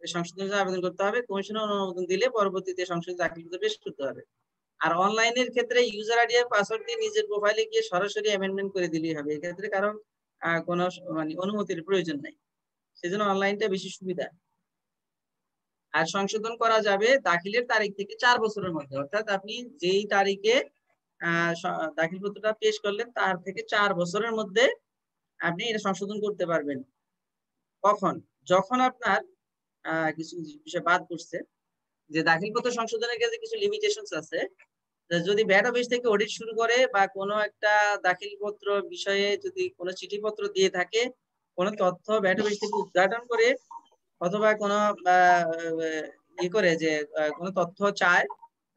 সংশোধনের আবেদন করতে হবে। কমিশনার অনুমোদন দিলে পরবর্তীতে সংশোধিত দাখিলপত্র পেশ করতে হবে। আর অনলাইনের ক্ষেত্রে ইউজার আইডি আর পাসওয়ার্ড দিয়ে নিজের প্রোফাইলে গিয়ে সরাসরি অ্যামেন্ডমেন্ট করে দিলেই হবে, এক্ষেত্রে কারণ কোনো মানে অনুমতির প্রয়োজন নাই, সেজন্য অনলাইনটা বেশি সুবিধা। আর সংশোধন করা যাবে দাখিলের তারিখ থেকে 4 বছরের মধ্যে, অর্থাৎ আপনি যেই তারিখে দাখিলপত্রটা পেশ করলেন তার থেকে 4 বছরের মধ্যে আপনি এটা সংশোধন করতে পারবেন। কখন? যখন আপনার কিছু বিষয় বাদ পড়ছে, যে দাখিলপত্র সংশোধনের ক্ষেত্রে কিছু লিমিটেশনস আছে। যদি ব্যাট অফিস থেকে অডিট শুরু করে বা কোনো একটা দাখিলপত্র বিষয়ে যদি কোনো চিঠিপত্র দিয়ে থাকে, কোনো তথ্য ব্যাট অফিস থেকে উদ্ঘাটন করে অথবা কোনো ই করে যে কোনো তথ্য চায়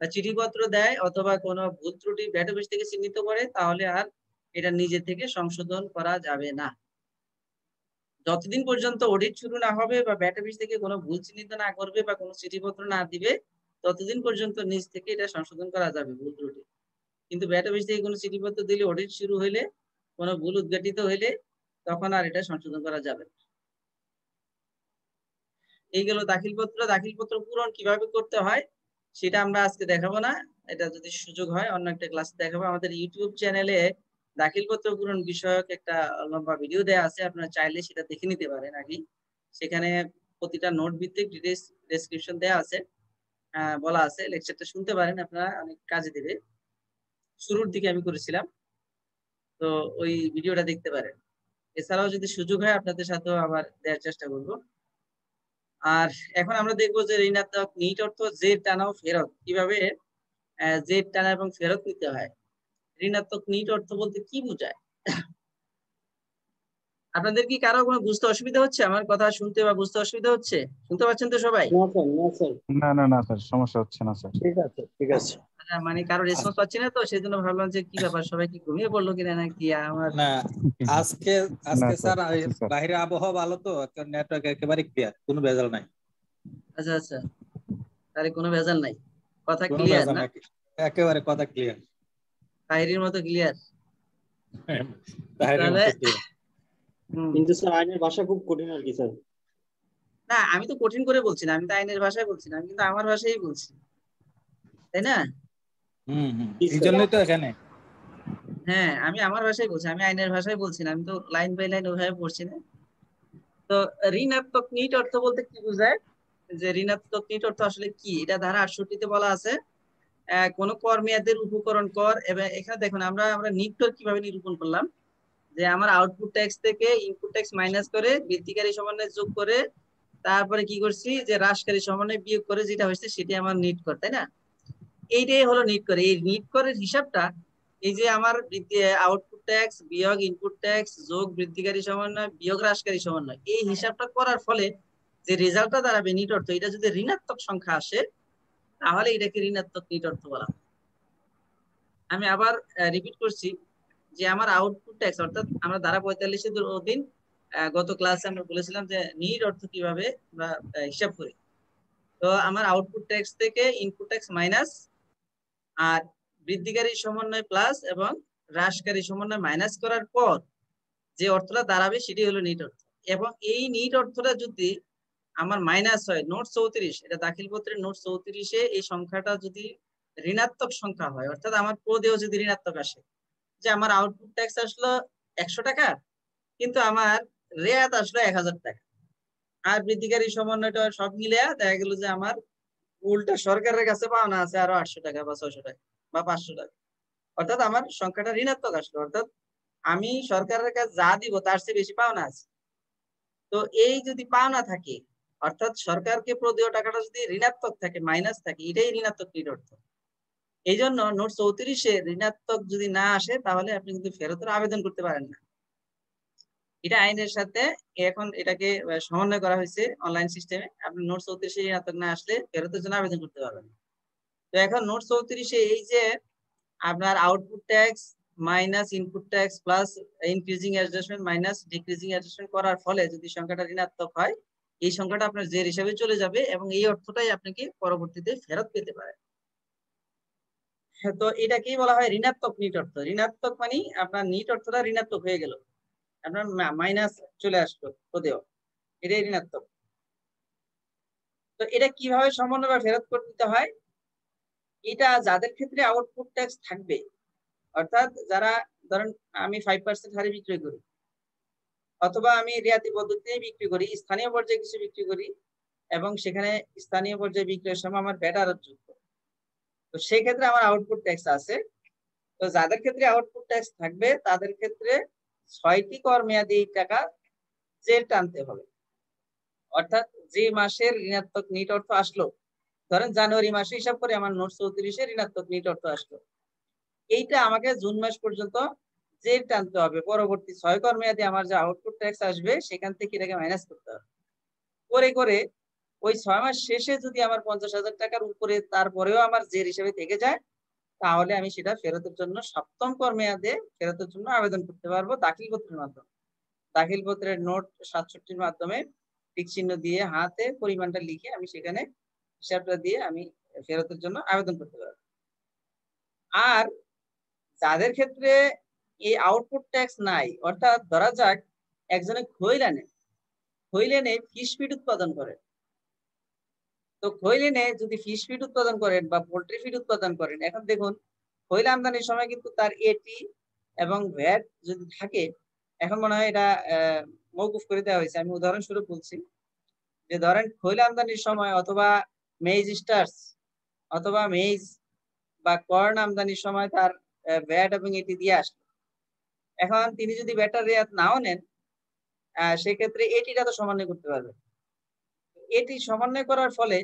বা চিঠিপত্র দেয় অথবা কোনো ভুল ত্রুটি ব্যাট অফিস থেকে চিহ্নিত করে, তাহলে আর এটা নিজে থেকে সংশোধন করা যাবে না। যতদিন পর্যন্ত অডিট শুরু না হবে বা ব্যাট অফিস থেকে কোনো ভুল চিহ্নিত না করবে বা কোনো চিঠিপত্র না দিবে, ততদিন পর্যন্ত নিজ থেকে এটা সংশোধন করা যাবে ভুল ত্রুটি। কিন্তু ব্যাট অফিস থেকে কোনো চিঠিপত্র দিলে, অডিট শুরু হইলে, কোনো ভুল উদ্ঘাটিত হইলে তখন আর এটা সংশোধন করা যাবে না। এই গেল দাখিলপত্র। দাখিলপত্র পূরণ কিভাবে করতে হয় সেটা আমরা আজকে দেখাবো না, এটা যদি সুযোগ হয় অন্য একটা ক্লাসে দেখাবো। আমাদের ইউটিউব চ্যানেলে দাখিলপত্র পূরণ বিষয়ক একটা লম্বা ভিডিও দেওয়া আছে, আপনারা চাইলে সেটা দেখে নিতে পারেন আগে। সেখানে প্রতিটা নোট ভিত্তিক ডিটেইলস ডেসক্রিপশন দেওয়া আছে, বলা আছে, লেকচারটা শুনতে পারেন, আপনারা অনেক কাজে দেবে। শুরুর দিকে আমি করেছিলাম, তো ওই ভিডিওটা দেখতে পারেন। এছাড়াও যদি সুযোগ হয় আপনাদের সাথেও আবার দেওয়ার চেষ্টা করব। আর এখন আমরা দেখবো যে ঋণাত্মক নিট অর্থ জেড টানা ও ফেরত, কিভাবে জেড টানা এবং ফেরত নিতে হয়। ঋণাত্মক নিট অর্থ বলতে কি বোঝায়? আপনাদের কি কারো কোনো বুঝতে অসুবিধা হচ্ছে? আমার কথা শুনতে বা বুঝতে অসুবিধা হচ্ছে? শুনতে পাচ্ছেন তো সবাই? না স্যার, সমস্যা হচ্ছে না স্যার। ঠিক আছে, ঠিক আছে। মানে কারো রেসপন্স পাচ্ছি না, তো সেই জন্য ভাবলাম যে কি ব্যাপার, সবাই কি ঘুমিয়ে পড়লো কিনা নাকি আমার। না আজকে স্যার বাইরে আবহাওয়া ভালো, তো নেটওয়ার্ক একেবারে ক্লিয়ার, কোনো ভেজাল নাই। আচ্ছা আচ্ছা, তাহলে কোনো ভেজাল নাই, কথা কোনো ক্লিয়ার ভেজাল না? নাই, একেবারে কথা ক্লিয়ার, তাহিরির মতো ক্লিয়ার। তাহিরের মতো ক্লিয়ার। কিন্তু স্যার আইনের ভাষা খুব কঠিন আর কি স্যার। না, আমি তো কঠিন করে বলছি না, আমি তো আইনের ভাষায় বলছি না, আমি কিন্তু আমার ভাষাই বলছি, তাই না? এই জন্যই তো এখানে। হ্যাঁ, আমি আমার ভাষায় বলছি, আমি আইনের ভাষায় বলছি না, আমি তো লাইন বাই লাইন ওইভাবে পড়ছি না। তো ঋণাত্মক নিট অর্থ বলতে কি বোঝায়, যে ঋণাত্মক নিট অর্থ আসলে কি, এটা ধারা 68-তে বলা আছে। কোন কর মেয়াদের উপকরণ কর, এবং এখানে দেখুন আমরা নিট কর কিভাবে নিরূপণ করলাম, যে আমার আউটপুট ট্যাক্স থেকে ইনপুট ট্যাক্স মাইনাস করে বৃদ্ধিকারী সমন্বয় যোগ করে তারপরে কি করছি, যে হ্রাসকারী সমন্বয় বিয়োগ করে যেটা হয়েছে সেটি আমার নিট কর, তাই না? এইটাই হলো নিট কর। এই নিট করের হিসাবটা, এই যে আমার আউটপুট ট্যাক্স বিয়োগ ইনপুট ট্যাক্স যোগ বৃদ্ধিকারী সমন্বয় বিয়োগ হ্রাসকারী সমন্বয়, এই হিসাবটা করার ফলে যে রেজাল্টটা দাঁড়াবে নিট অর্থ, এটা যদি ঋণাত্মক সংখ্যা আসে তাহলে এটাকে ঋণাত্মক নিট অর্থ বলা হয়। আমি আবার রিপিট করছি, যে আমার আউটপুট ট্যাক্স অর্থাৎ আমরা ধারা 45-এর অধীন গত ক্লাসে আমরা বলেছিলাম যে নিট অর্থ কিভাবে আমরা হিসাব করি। তো আমার আউটপুট ট্যাক্স থেকে ইনপুট ট্যাক্স মাইনাস আর বৃদ্ধিকারী সমন্বয় প্লাস এবং হ্রাসকারী সমন্বয় মাইনাস করার পর যে অর্থটা দাঁড়াবে সেটি হলো নিট অর্থ। এবং এই নিট অর্থটা যদি আমার মাইনাস হয়, নোট 34, এটা দাখিল পত্রের নোট 34-এ এই সংখ্যাটা যদি ঋণাত্মক সংখ্যা হয়, অর্থাৎ আমার প্রদেয় যদি ঋণাত্মক আসে, যে আমার আউটপুট ট্যাক্স আসলো 100 টাকা কিন্তু আমার রেয়াত আসলো 1000 টাকা, আর বৃদ্ধিকারী সমন্বয়টা সব মিলে দেখা গেল যে আমার উল্টা সরকারের কাছে পাওনা আছে আরো 800 টাকা বা 600 টাকা বা 500 টাকা, অর্থাৎ আমার সংখ্যাটা ঋণাত্মক আসলো, অর্থাৎ আমি সরকারের কাছে যা দিব তার চেয়ে বেশি পাওনা আছে। তো এই যদি পাওনা থাকে, অর্থাৎ সরকারকে প্রদেয় টাকাটা যদি ঋণাত্মক থাকে, মাইনাস থাকে, এটাই ঋণাত্মক নিট অর্থ। এই জন্য নোট 34-এ ঋণাত্মক যদি না আসে তাহলে আপনি কিন্তু ফেরতের আবেদন করতে পারেন না। এটা আইনের সাথে এখন এটাকে সমন্বয় করা হয়েছে অনলাইন সিস্টেমে। আপনি নোট 34-এ ঋণাত্মক না আসলে ফেরতের জন্য আবেদন করতে পারবেন। তো এখন নোট 34-এ এই যে আপনার output tax minus input tax plus increasing adjustment minus decreasing adjustment করার ফলে যদি সংখ্যাটা ঋণাত্মক হয়, এই সংখ্যাটা আপনার জের হিসাবে চলে যাবে এবং এই অর্থটাই আপনাকে পরবর্তীতে ফেরত পেতে পারে। তো এটাকেই বলা হয় ঋণাত্মক নিট অর্থ। ঋণাত্মক মানে আপনার নিট অর্থটা ঋণাত্মক হয়ে গেল, আপনার মাইনাস চলে আসলো প্রদেয়, এটাই ঋণাত্মক। তো এটা কিভাবে সমন্বয় বা ফেরত করে দিতে হয়, এটা যাদের ক্ষেত্রে আউটপুট ট্যাক্স থাকবে, অর্থাৎ যারা ধরেন আমি 5% হারে বিক্রি করি, অথবা আমি রিয়াতি পদ্ধতিতে বিক্রি করি, স্থানীয় পর্যায়ে কিছু বিক্রি করি এবং সেখানে স্থানীয় পর্যায়ে বিক্রয়ের সময় আমার ভ্যাট আরোপযোগ্য, তো সেই ক্ষেত্রে আমার আউটপুট ট্যাক্স আছে। তো যাদের ক্ষেত্রে আউটপুট ট্যাক্স থাকবে তাদের ক্ষেত্রে 6টি কর মেয়াদি টাকা জের টানতে হবে। অর্থাৎ যে মাসের ঋণাত্মক নিট অর্থ আসলো, ধরেন জানুয়ারি মাসে হিসাব করে আমার নোট 34-এ ঋণাত্মক নিট অর্থ আসলো, এইটা আমাকে জুন মাস পর্যন্ত জের টানতে হবে। পরবর্তী 6 কর মেয়াদে আমার যে আউটপুট ট্যাক্স আসবে সেখান থেকে এটাকে মাইনাস করতে হবে করে করে ওই 6 মাস শেষে যদি আমার 50,000 টাকার উপরে তারপরেও আমার জের হিসেবে থেকে যায়, তাহলে আমি সেটা ফেরতের জন্য 7ম কর মেয়াদে ফেরতের জন্য আবেদন করতে পারবো দাখিল পত্রের মাধ্যমে। দাখিল পত্রের নোট 67-র মাধ্যমে টিক চিহ্ন দিয়ে হাতে পরিমাণটা লিখে আমি সেখানে হিসাবটা দিয়ে আমি ফেরতের জন্য আবেদন করতে পারবো। আর যাদের ক্ষেত্রে এই আউটপুট ট্যাক্স নাই, অর্থাৎ ধরা যাক একজনে খৈলানে ফিশ ফিড উৎপাদন করে, তো খৈল এনে যদি ফিশ ফিড উৎপাদন করেন বা পোল্ট্রি ফিড উৎপাদন করেন, এখন দেখুন খৈল আমদানির সময় কিন্তু তার এটি এবং ভ্যাট যদি থাকে, এখন মনে হয় এটা মওকুফ করে দেওয়া হয়েছে। আমি উদাহরণস্বরূপ বলছি যে ধরেন খৈল আমদানির সময় অথবা মেইজ স্টার্চ অথবা মেইজ বা কর্ন আমদানির সময় তার ভ্যাট এবং এটি দিয়ে আসলো। এখন তিনি যদি ভ্যাটের রেয়াত নাও নেন, সেক্ষেত্রে এটিটা তো সমন্বয় করতে পারবে। এটি সমন্বয় করার ফলে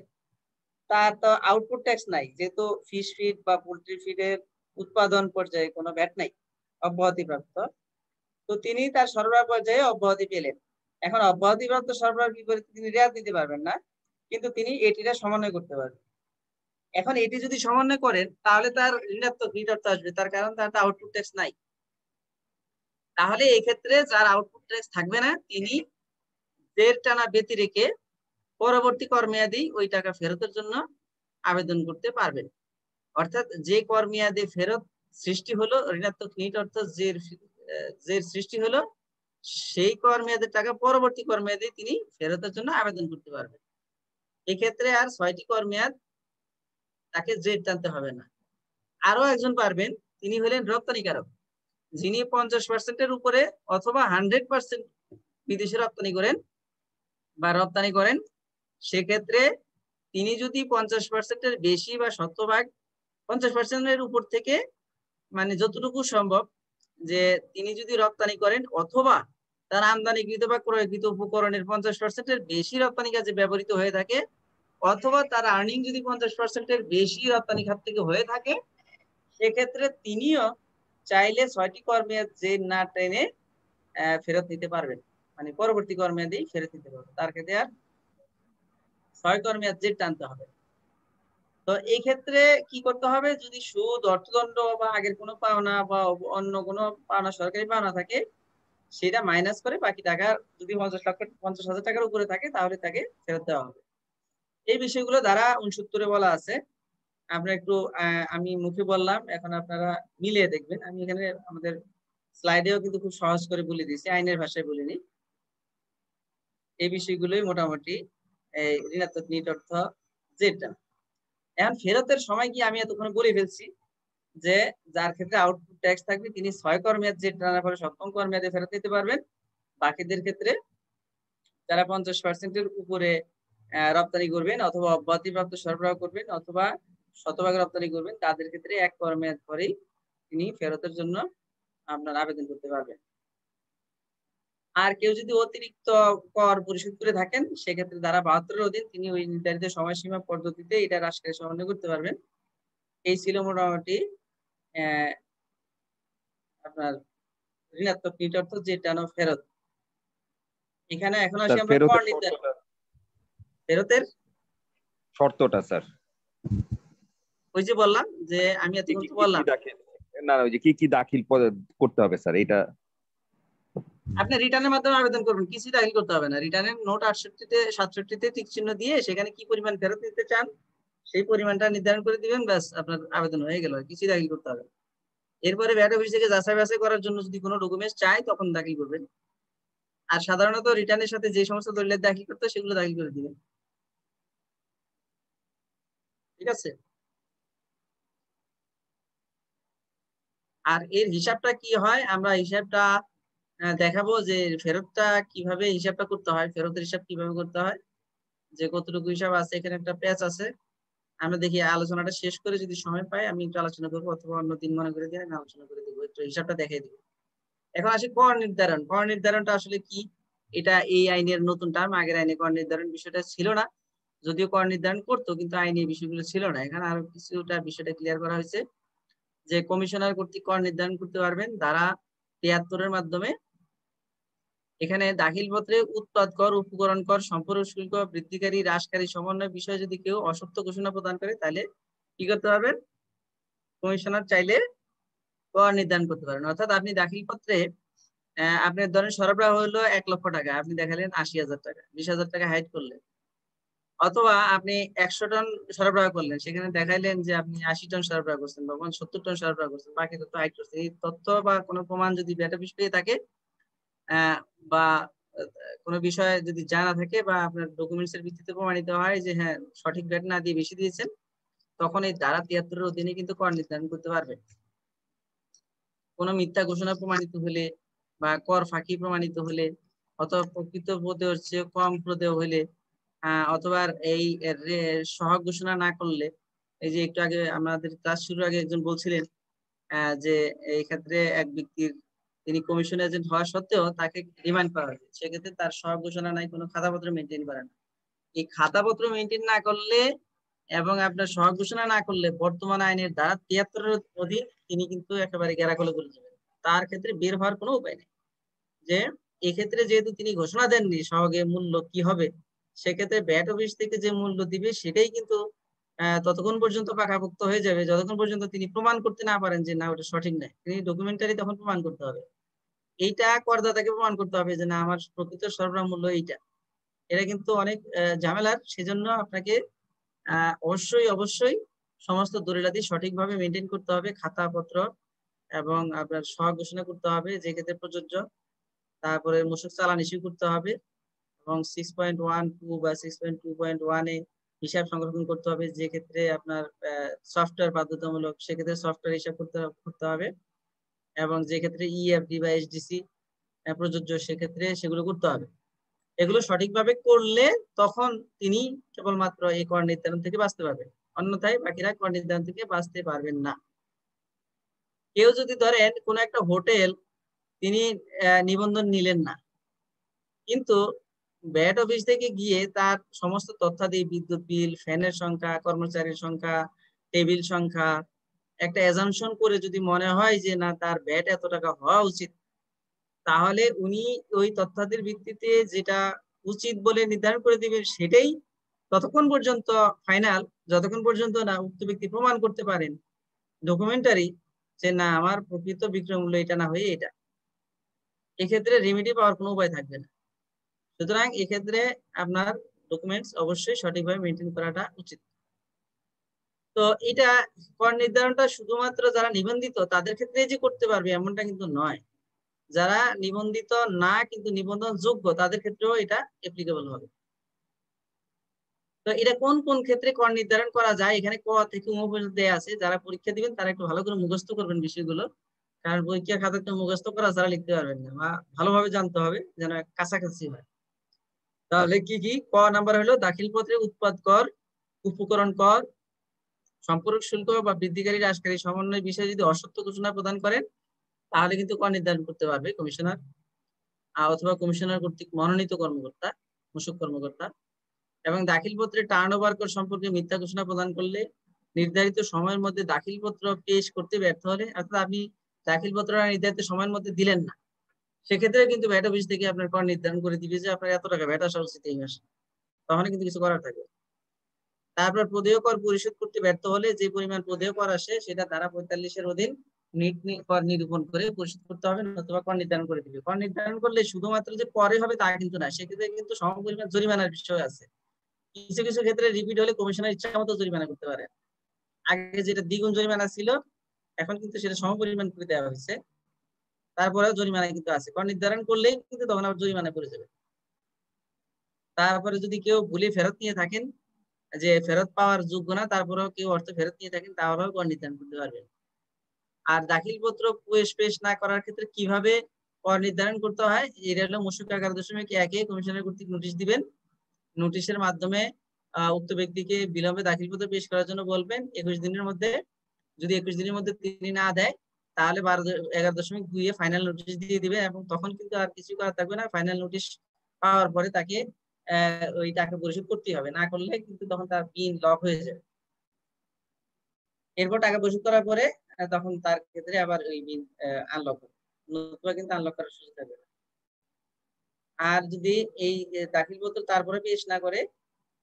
তার তো আউটপুট ট্যাক্স নাই, যেহেতু ফিশ ফিড বা পোল্ট্রি ফিডের উৎপাদন পর্যায়ে কোনো ভ্যাট নাই, অব্যাহতিপ্রাপ্ত। তো তিনি তার সরবরাহ পর্যায়ে অব্যাহতি পেলেন। এখন অব্যাহতিপ্রাপ্ত সরবরাহ বিপরীতে তিনি রেয়াত দিতে পারবেন না, কিন্তু তিনি এটিটা সমন্বয় করতে পারবেন। এখন এটি যদি সমন্বয় করেন তাহলে তার ঋণাত্মক রিট অর্থ আসবে, তার কারণ তার আউটপুট ট্যাক্স নাই। তাহলে এই ক্ষেত্রে যার আউটপুট ট্যাক্স থাকবে না, তিনি দেড় টানা ব্যতি রেখে পরবর্তী কর মেয়াদি ওই টাকা ফেরতের জন্য আবেদন করতে পারবেন। অর্থাৎ যে কর মেয়াদে ফেরত সৃষ্টি হলো ঋণাত্মক নিট অর্থ যে সৃষ্টি হলো, সেই কর মেয়াদের টাকা পরবর্তী কর মেয়াদে তিনি ফেরতের জন্য আবেদন করতে পারবেন। এক্ষেত্রে আর 6টি কর মেয়াদ তাকে জেড টানতে হবে না। আরো একজন পারবেন, তিনি হলেন রপ্তানিকারক, যিনি 50%-এর উপরে অথবা 100% বিদেশে রপ্তানি করেন বা রপ্তানি করেন। সেক্ষেত্রে তিনি যদি 50%-এর বেশি বা শতভাগ 50%-এর উপর থেকে, মানে যতটুকু সম্ভব, যে তিনি যদি রপ্তানি করেন অথবা তার আমদানিকৃত বা ক্রয়কৃত উপকরণের 50%-এর বেশি রপ্তানি কাজে ব্যবহৃত হয়ে থাকে, অথবা তার আর্নিং যদি 50%-এর বেশি রপ্তানি খাত থেকে হয়ে থাকে, সেক্ষেত্রে তিনিও চাইলে 6টি কর মেয়াদ যে না টেনে ফেরত নিতে পারবেন, মানে পরবর্তী কর মেয়াদেই ফেরত নিতে পারবেন। তার ক্ষেত্রে আর 6 কর মেয়াদ যে টানতে হবে। তো এই ক্ষেত্রে কি করতে হবে, যদি সুদ, অর্থদণ্ড বা আগের কোনো পাওনা বা অন্য কোনো পাওনা, সরকারি পাওনা থাকে, সেটা মাইনাস করে বাকি টাকা যদি 50,000 টাকার উপরে থাকে তাহলে তাকে ফেরত দেওয়া হবে। এই বিষয়গুলো ধারা 69-এ বলা আছে। আমরা একটু আমি মুখে বললাম, এখন আপনারা মিলিয়ে দেখবেন। আমি এখানে আমাদের স্লাইডেও কিন্তু খুব সহজ করে বলে দিয়েছি, আইনের ভাষায় বলিনি। এই বিষয়গুলোই মোটামুটি ঋণাত্মক নিট অর্থ যেটা। এখন ফেরতের সময় কি আমি এতক্ষণ বলে ফেলছি যে যার ক্ষেত্রে আউটপুট ট্যাক্স থাকবে তিনি 6 কর মেয়াদ যে টানার পরে 7ম কর মেয়াদে ফেরত দিতে পারবেন। বাকিদের ক্ষেত্রে যারা 50%-এর উপরে রপ্তানি করবেন অথবা অব্যাহতিপ্রাপ্ত সরবরাহ করবেন অথবা শতভাগ রপ্তানি করবেন, তাদের ক্ষেত্রে 1 কর মেয়াদ পরেই তিনি ফেরতের জন্য আপনার আবেদন করতে পারবেন। আর কেউ যদি অতিরিক্ত কর পরিশোধ করে থাকেন, সেক্ষেত্রে ধারা 72-এর অধীন তিনি ওই নির্ধারিত সময়সীমা পদ্ধতিতে এটা রাষ্ট্রের সমন্বয় করতে পারবেন। এই ছিল মোটামুটি আপনার ঋণাত্মক নিট অর্থ যে টানো ফেরত। এখানে এখন আসি আমরা কর নির্ধারণ। ফেরতের শর্তটা স্যার, ওই যে বললাম যে আমি এতক্ষণ তো বললাম না ওই যে কি দাখিল করতে হবে স্যার, এটা আপনি রিটার্নের মাধ্যমে আবেদন করবেন, কিছু দাখিল করতে হবে না। রিটার্নের নোট 67-তে টিক চিহ্ন দিয়ে সেখানে কি পরিমাণ ফেরত নিতে চান সেই পরিমাণটা নির্ধারণ করে দিবেন, ব্যাস আপনার আবেদন হয়ে গেল, কিছু দাখিল করতে হবে। এরপরে ভ্যাট অফিস থেকে যাচাই বাছাই করার জন্য যদি কোনো ডকুমেন্টস চাই তখন দাখিল করবেন। আর সাধারণত রিটার্নের সাথে যে সমস্ত দলিল দাখিল করতে সেগুলো দাখিল করে দিবেন। ঠিক আছে? আর এর হিসাবটা কি হয়, আমরা হিসাবটা দেখাবো যে ফেরতটা কিভাবে হিসাবটা করতে হয়, ফেরতের হিসাব কিভাবে করতে হয়, যে কতটুকু হিসাব আছে। এখানে একটা পেজ আছে, আমরা দেখি আলোচনাটা শেষ করে যদি সময় পাই আমি একটু আলোচনা করবো, অথবা অন্য দিন মনে করে দিয়ে আমি আলোচনা করে দেবো, একটু হিসাবটা দেখিয়ে দিব। এখন আসি কর নির্ধারণ। কর নির্ধারণটা আসলে কি, এটা এই আইনের নতুন টার্ম, আগের আইনে কর নির্ধারণ বিষয়টা ছিল না, যদিও কর নির্ধারণ করতো কিন্তু আইনে এই বিষয়গুলো ছিল না। এখানে আরো কিছুটা বিষয়টা ক্লিয়ার করা হয়েছে যে কমিশনার কর্তৃক কর নির্ধারণ করতে পারবেন ধারা 73-এর মাধ্যমে। এখানে দাখিল পত্রে উৎপাদ কর, উপকরণ কর, সম্পর্ক শুল্ক, বৃদ্ধিকারী, হ্রাসকারী সমন্বয় বিষয়ে যদি কেউ অসত্য ঘোষণা প্রদান করে তাহলে কি করতে পারবেন, কমিশনার চাইলে কর নির্ধারণ করতে পারেন। অর্থাৎ আপনি দাখিল পত্রে আপনার ধরেন সরবরাহ হলো 1 লক্ষ টাকা, আপনি দেখালেন 80,000 টাকা, 20,000 টাকা হাইড করলেন। অথবা আপনি 100 টন সরবরাহ করলেন, সেখানে দেখাইলেন যে আপনি 80 টন সরবরাহ করছেন বা 70 টন সরবরাহ করছেন, বাকি তথ্য হাইড করছেন। এই তথ্য বা কোনো প্রমাণ যদি ভ্যাট অফিস পেয়ে থাকে বা কোনো বিষয়ে যদি জানা থাকে বা আপনার ডকুমেন্টস এর ভিত্তিতে প্রমাণিত হয় যে হ্যাঁ সঠিক ভ্যাট না দিয়ে বেশি দিয়েছেন, তখন এই ধারা 73 এর অধীনে কিন্তু কর নির্ধারণ করতে পারবেন। কোনো মিথ্যা ঘোষণা প্রমাণিত হলে বা কর ফাঁকি প্রমাণিত হলে অথবা প্রকৃত প্রদেয় চেয়ে কম প্রদেয় হলে অথবা এই সহগ ঘোষণা না করলে, এই যে একটু আগে আমাদের ক্লাস শুরুর আগে একজন বলছিলেন যে এই ক্ষেত্রে এক ব্যক্তির তিনি কমিশন এজেন্ট হওয়া সত্ত্বেও তাকে রিমাইন্ড করা হয়েছে, সেক্ষেত্রে তার সহগ ঘোষণা নাই, কোনো খাতাপত্র মেনটেন করে না। এই খাতাপত্র মেনটেন না করলে এবং আপনার সহগ ঘোষণা না করলে বর্তমান আইনের ধারা 73 এর অধীন তিনি কিন্তু একেবারে গেরাকলে করে যাবেন। তার ক্ষেত্রে বের হওয়ার কোনো উপায় নেই। যে এক্ষেত্রে যেহেতু তিনি ঘোষণা দেননি সহগে মূল্য কি হবে, সেক্ষেত্রে ভ্যাট অফিস থেকে যে মূল্য দিবে সেটাই কিন্তু ততক্ষণ পর্যন্ত পাকাপোক্ত হয়ে যাবে যতক্ষণ পর্যন্ত তিনি প্রমাণ করতে না পারেন যে না ওটা সঠিক নয়। তিনি ডকুমেন্টারি তখন প্রমাণ করতে হবে, এইটা করদাতাকে প্রমাণ করতে হবে যে না আমার প্রকৃত সরবরাহ মূল্য এইটা। এটা কিন্তু অনেক ঝামেলার, সেজন্য আপনাকে অবশ্যই সমস্ত দলিলাদি সঠিকভাবে মেনটেন করতে হবে, খাতাপত্র এবং আপনার সহগ ঘোষণা করতে হবে যে ক্ষেত্রে প্রযোজ্য। তারপরে মূসক চালান ইস্যু করতে হবে এবং 6.12 বা 6.2.1 এ হিসাব সংরক্ষণ করতে হবে, যে ক্ষেত্রে আপনার সফটওয়্যার বাধ্যতামূলক সেক্ষেত্রে সফটওয়্যার হিসাব করতে হবে, এবং যে ক্ষেত্রে ইএফডি বা এসডিসি প্রযোজ্য সেক্ষেত্রে সেগুলো করতে হবে। এগুলো সঠিকভাবে করলে তখন তিনি কেবলমাত্র এই কর নির্ধারণ থেকে বাঁচতে পারবেন, অন্যথায় বাকিরা কর নির্ধারণ থেকে বাঁচতে পারবেন না। কেউ যদি ধরেন কোন একটা হোটেল তিনি নিবন্ধন নিলেন না, কিন্তু ভ্যাট অফিস থেকে গিয়ে তার সমস্ত তথ্যাদি বিদ্যুৎ বিল, ফ্যানের সংখ্যা, কর্মচারীর সংখ্যা, টেবিল সংখ্যা একটা অ্যাজাম্পশন করে যদি মনে হয় যে না তার ভ্যাট এত টাকা হওয়া উচিত, তাহলে উনি ওই তথ্যাদির ভিত্তিতে যেটা উচিত বলে নির্ধারণ করে দিবেন সেটাই ততক্ষণ পর্যন্ত ফাইনাল, যতক্ষণ পর্যন্ত না উক্ত ব্যক্তি প্রমাণ করতে পারেন ডকুমেন্টারি যে না আমার প্রকৃত বিক্রয় মূল্য এটা না হয়ে এটা। এক্ষেত্রে রেমেডি পাওয়ার কোনো উপায় থাকবে না। সুতরাং এক্ষেত্রে আপনার ডকুমেন্টস অবশ্যই সঠিকভাবে মেনটেন করাটা উচিত। তো এটা কর নির্ধারণটা শুধুমাত্র যারা নিবন্ধিত তাদের ক্ষেত্রে যে করতে পারবে এমনটা কিন্তু নয়, যারা নিবন্ধিত না কিন্তু নিবন্ধন যোগ্য তাদের ক্ষেত্রেও এটা অ্যাপ্লিকেবল হবে। তো এটা কোন কোন ক্ষেত্রে কর নির্ধারণ করা যায় এখানে ক থেকে উ পর্যন্ত দেয়া আছে, যারা পরীক্ষা দিবেন তারা একটু ভালো করে মুখস্থ করবেন বিষয়গুলো, কারণ পরীক্ষা খাতাতে মুখস্থ করা ছাড়া লিখতে পারবেন না, বা ভালোভাবে জানতে হবে যেন কাছাকাছি হয়। তাহলে কি কি ক নাম্বার হলো দাখিলপত্রে উৎপাদ কর, উপকরণ কর, সম্পূরক শুল্ক বা বৃদ্ধিকারী হ্রাসকারী সমন্বয় বিষয়ে যদি অসত্য ঘোষণা প্রদান করেন তাহলে কিন্তু কর নির্ধারণ করতে পারবে কমিশনার অথবা কমিশনার কর্তৃক মনোনীত কর্মকর্তা, মূসক কর্মকর্তা। এবং দাখিলপত্রে টার্নওভার কর সম্পর্কে মিথ্যা ঘোষণা প্রদান করলে, নির্ধারিত সময়ের মধ্যে দাখিলপত্র পেশ করতে ব্যর্থ হলে, অর্থাৎ আপনি দাখিলপত্রটা নির্ধারিত সময়ের মধ্যে দিলেন না, সেক্ষেত্রে কিন্তু ভ্যাট অফিস থেকে আপনার কর নির্ধারণ করে দিবে যে আপনার এত টাকা ভ্যাট আসা উচিত এই মাসে, তখন কিন্তু কিছু করার থাকবে। তারপর প্রদেয় কর পরিশোধ করতে ব্যর্থ হলে যে পরিমাণ প্রদেয় কর আসে সেটা ধারা 45 এর অধীন কর নিরূপণ করে পরিশোধ করতে হবে অথবা কর নির্ধারণ করে দিবে। কর নির্ধারণ করলে শুধুমাত্র যে পরে হবে তা কিন্তু না, সেক্ষেত্রে কিন্তু সমপরিমাণ জরিমানার বিষয় আছে। কিছু কিছু ক্ষেত্রে রিপিট হলে কমিশনার ইচ্ছা মতো জরিমানা করতে পারে। আগে যেটা দ্বিগুণ জরিমানা ছিল এখন কিন্তু সেটা সমপরিমাণ করে দেওয়া হয়েছে, তারপরেও জরিমানা কিন্তু আছে। কর নির্ধারণ করলেই কিন্তু তখন আবার জরিমানা পড়ে যাবে। তারপরে যদি কেউ ভুলে ফেরত নিয়ে থাকেন, যে ফেরত পাওয়ার যোগ্য না তারপরেও কেউ অর্থ ফেরত নিয়ে থাকেন, তাহলেও কর নির্ধারণ করতে পারবেন। আর দাখিলপত্র পেশ না করার ক্ষেত্রে কিভাবে কর নির্ধারণ করতে হয়, এটা হলো মূসক 11.1 কমিশনার কর্তৃক নোটিশ দিবেন। নোটিশের মাধ্যমে উক্ত ব্যক্তিকে বিলম্বে দাখিলপত্র পেশ করার জন্য বলবেন 21 দিনের মধ্যে। যদি 21 দিনের মধ্যে তিনি না দেয় তাহলে 11.2 ফাইনাল নোটিশ দিয়ে দিবে, এবং তখন কিন্তু আর কিছু করা থাকবে না। ফাইনাল নোটিশ পাওয়ার পরে তাকে ওই টাকা পরিশোধ করতেই হবে, না করলে কিন্তু তখন তার পিন লক হয়ে যাবে। এরপর টাকা পরিশোধ করার পরে তখন তার ক্ষেত্রে আবার ওই পিন আনলক হবে, নতুবা কিন্তু আনলক করার সুযোগ থাকবে না। আর যদি এই দাখিলপত্র তারপরে পেশ না করে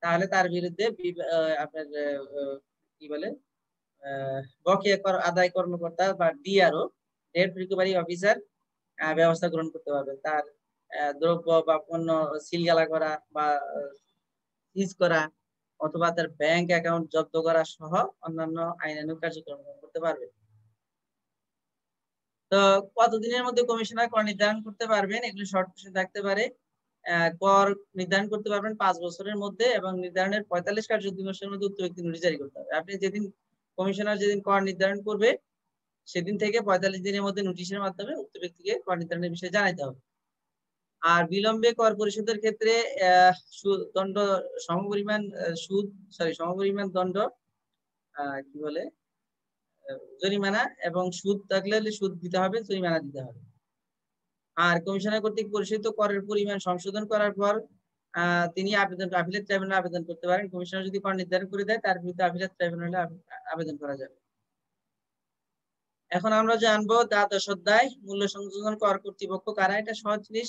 তাহলে তার বিরুদ্ধে আপনার কি বলে বকেয়া কর আদায় কর্মকর্তা বা ডিআরও, ডেট রিকভারি অফিসার ব্যবস্থা গ্রহণ করতে পারবে। তার দ্রব্য বা পণ্য সিলগালা করা বা সিজ করা অথবা তার ব্যাংক অ্যাকাউন্ট জব্দ করা সহ অন্যান্য আইনানুগ কার্যক্রম করতে পারবে। তো কতদিনের মধ্যে কমিশনার কর নির্ধারণ করতে পারবেন, এগুলো শর্ট কোশ্চেন থাকতে পারে। কর নির্ধারণ করতে পারবেন 5 বছরের মধ্যে এবং নির্ধারণের 45 কার্য দিবসের মধ্যে উক্ত ব্যক্তি নোটিশ জারি করতে হবে। আপনি যেদিন কমিশনার যেদিন কর নির্ধারণ করবে সেদিন থেকে 45 দিনের মধ্যে নোটিশের মাধ্যমে উক্ত ব্যক্তিকে কর নির্ধারণের বিষয়ে জানাতে হবে। আর বিলম্বে কর পরিশোধের ক্ষেত্রে দণ্ড সমপরিমাণ সমপরিমাণ দণ্ড কি বলে জরিমানা এবং সুদ থাকলে সুদ দিতে হবে, জরিমানা দিতে হবে। আর কমিশনার কর্তৃক পরিশোধিত করের পরিমাণ সংশোধন করার পর তিনি আপিলেট ট্রাইব্যুনালে আবেদন করতে পারেন। কমিশনার যদি কর নির্ধারণ করে দেয় তার বিরুদ্ধে আপিলেট ট্রাইব্যুনালে আবেদন করা যাবে। এখন আমরা জানবো দ্বাদশ অধ্যায় মূল্য সংযোজন কর কর্তৃপক্ষ কারা। এটা সহজ জিনিস।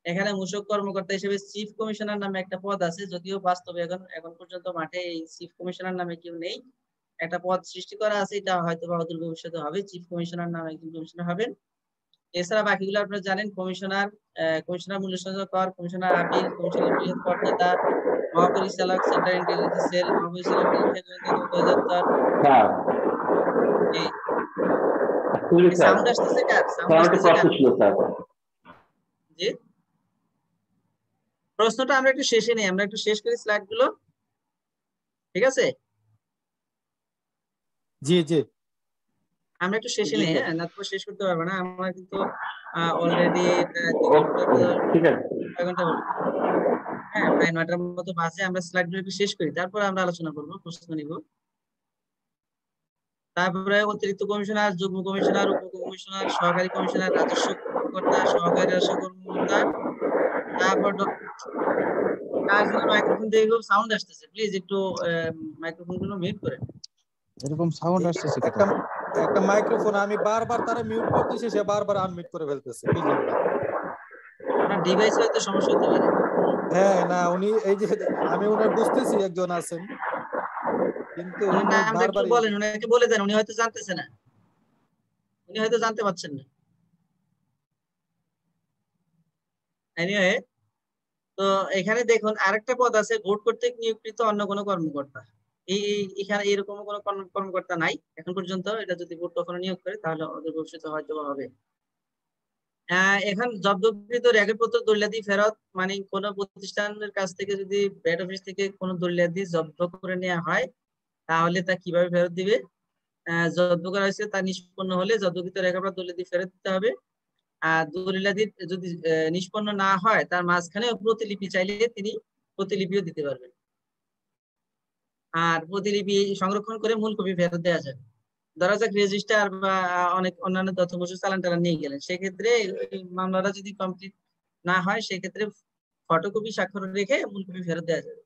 এখানে মূসক কর্মকর্তা হিসেবে চিফ কমিশনার নামে একটা পদ আছে, যদিও বাস্তবে এখন পর্যন্ত মাঠে এই চিফ কমিশনার নামে কেউ নেই। একটা পদ সৃষ্টি করা আছে, এটা হয়তো বা অদূর ভবিষ্যতে হবে। চিফ কমিশনার নামে একজন কমিশনার হবেন। এছাড়া বাকিগুলো আপনারা জানেন, কমিশনার মূল্য সংযোজন কর, কমিশনার আপিল, কমিশনার বৃহৎ করদাতা, মহাপরিচালক সেন্ট্রাল ইন্টেলিজেন্স সেল, মহাপরিচালক 2004। সাউন্ড আসতেছে কার? সাউন্ড আসতেছে কার? জি, প্রশ্নটা আমরা একটু শেষে নেই, আমরা একটু শেষ করি স্লাইড গুলো, ঠিক আছে? জি জি, আমরা একটু শেষে নেই, হ্যাঁ, না তো শেষ করতে পারবো না। আমরা কিন্তু অলরেডি ঠিক আছে, হ্যাঁ, প্রায় 9টার মতো বাজে। আমরা স্লাইড গুলো একটু শেষ করি, তারপর আমরা আলোচনা করবো, প্রশ্ন নিব। তারপরে অতিরিক্ত কমিশনার, যুগ্ম কমিশনার, উপ কমিশনার, সহকারী কমিশনার, রাজস্ব কর্মকর্তা, সহকারী রাজস্ব কর্মকর্তা। তারপর মাইক্রোফোন থেকে খুব সাউন্ড আসতেছে, প্লিজ একটু মাইক্রোফোন গুলো মিউট করেন। এরকম সাউন্ড আসতেছে, একটা মাইক্রোফোন আমি বারবার তারা মিউট করতেছি, সে বারবার আনমিউট করে ফেলতেছে, কি জন্য? আপনার ডিভাইস হয়তো সমস্যা হতে পারে। হ্যাঁ, না উনি এই যে আমি উনার বুঝতেছি একজন আছেন, কিন্তু বারবার বলেন, উনাকে বলে দেন, উনি হয়তো জানতেছে না, উনি হয়তো জানতে পারছেন না। এনিওয়ে, তো এখানে দেখুন আরেকটা পদ আছে, বোর্ড কর্তৃক নিয়োগকৃত অন্য কোনো কর্মকর্তা। এখানে এরকম কোনো কর্মকর্তা নাই এখন পর্যন্ত। এটা যদি বোর্ড কখনো নিয়োগ করে তাহলে ওদের ভবিষ্যতে হয়তো হবে। এখন জব্দকৃত রেকর্ডপত্র দলিলাদি ফেরত, মানে কোন প্রতিষ্ঠানের কাছ থেকে যদি ব্যাড অফিস থেকে কোনো দলিলাদি জব্দ করে নেওয়া হয় তাহলে তা কিভাবে ফেরত দিবে? জব্দ করা হয়েছে তা নিষ্পন্ন হলে জব্দকৃত রেকর্ডপত্র দলিলাদি ফেরত দিতে হবে। আর দলিলাদি যদি নিষ্পন্ন না হয় তার মাঝখানে প্রতিলিপি চাইলে তিনি প্রতিলিপিও দিতে পারবেন। আর প্রতিলিপি সংরক্ষণ করে মূল কপি ফেরত দেওয়া যাবে। ধরা যাক রেজিস্টার বা অনেক অন্যান্য তথ্যবস্তু চালান টালান নিয়ে গেলেন, সেক্ষেত্রে মামলাটা যদি কমপ্লিট না হয় সেক্ষেত্রে ফটোকপি স্বাক্ষর রেখে মূল কপি ফেরত দেওয়া যাবে।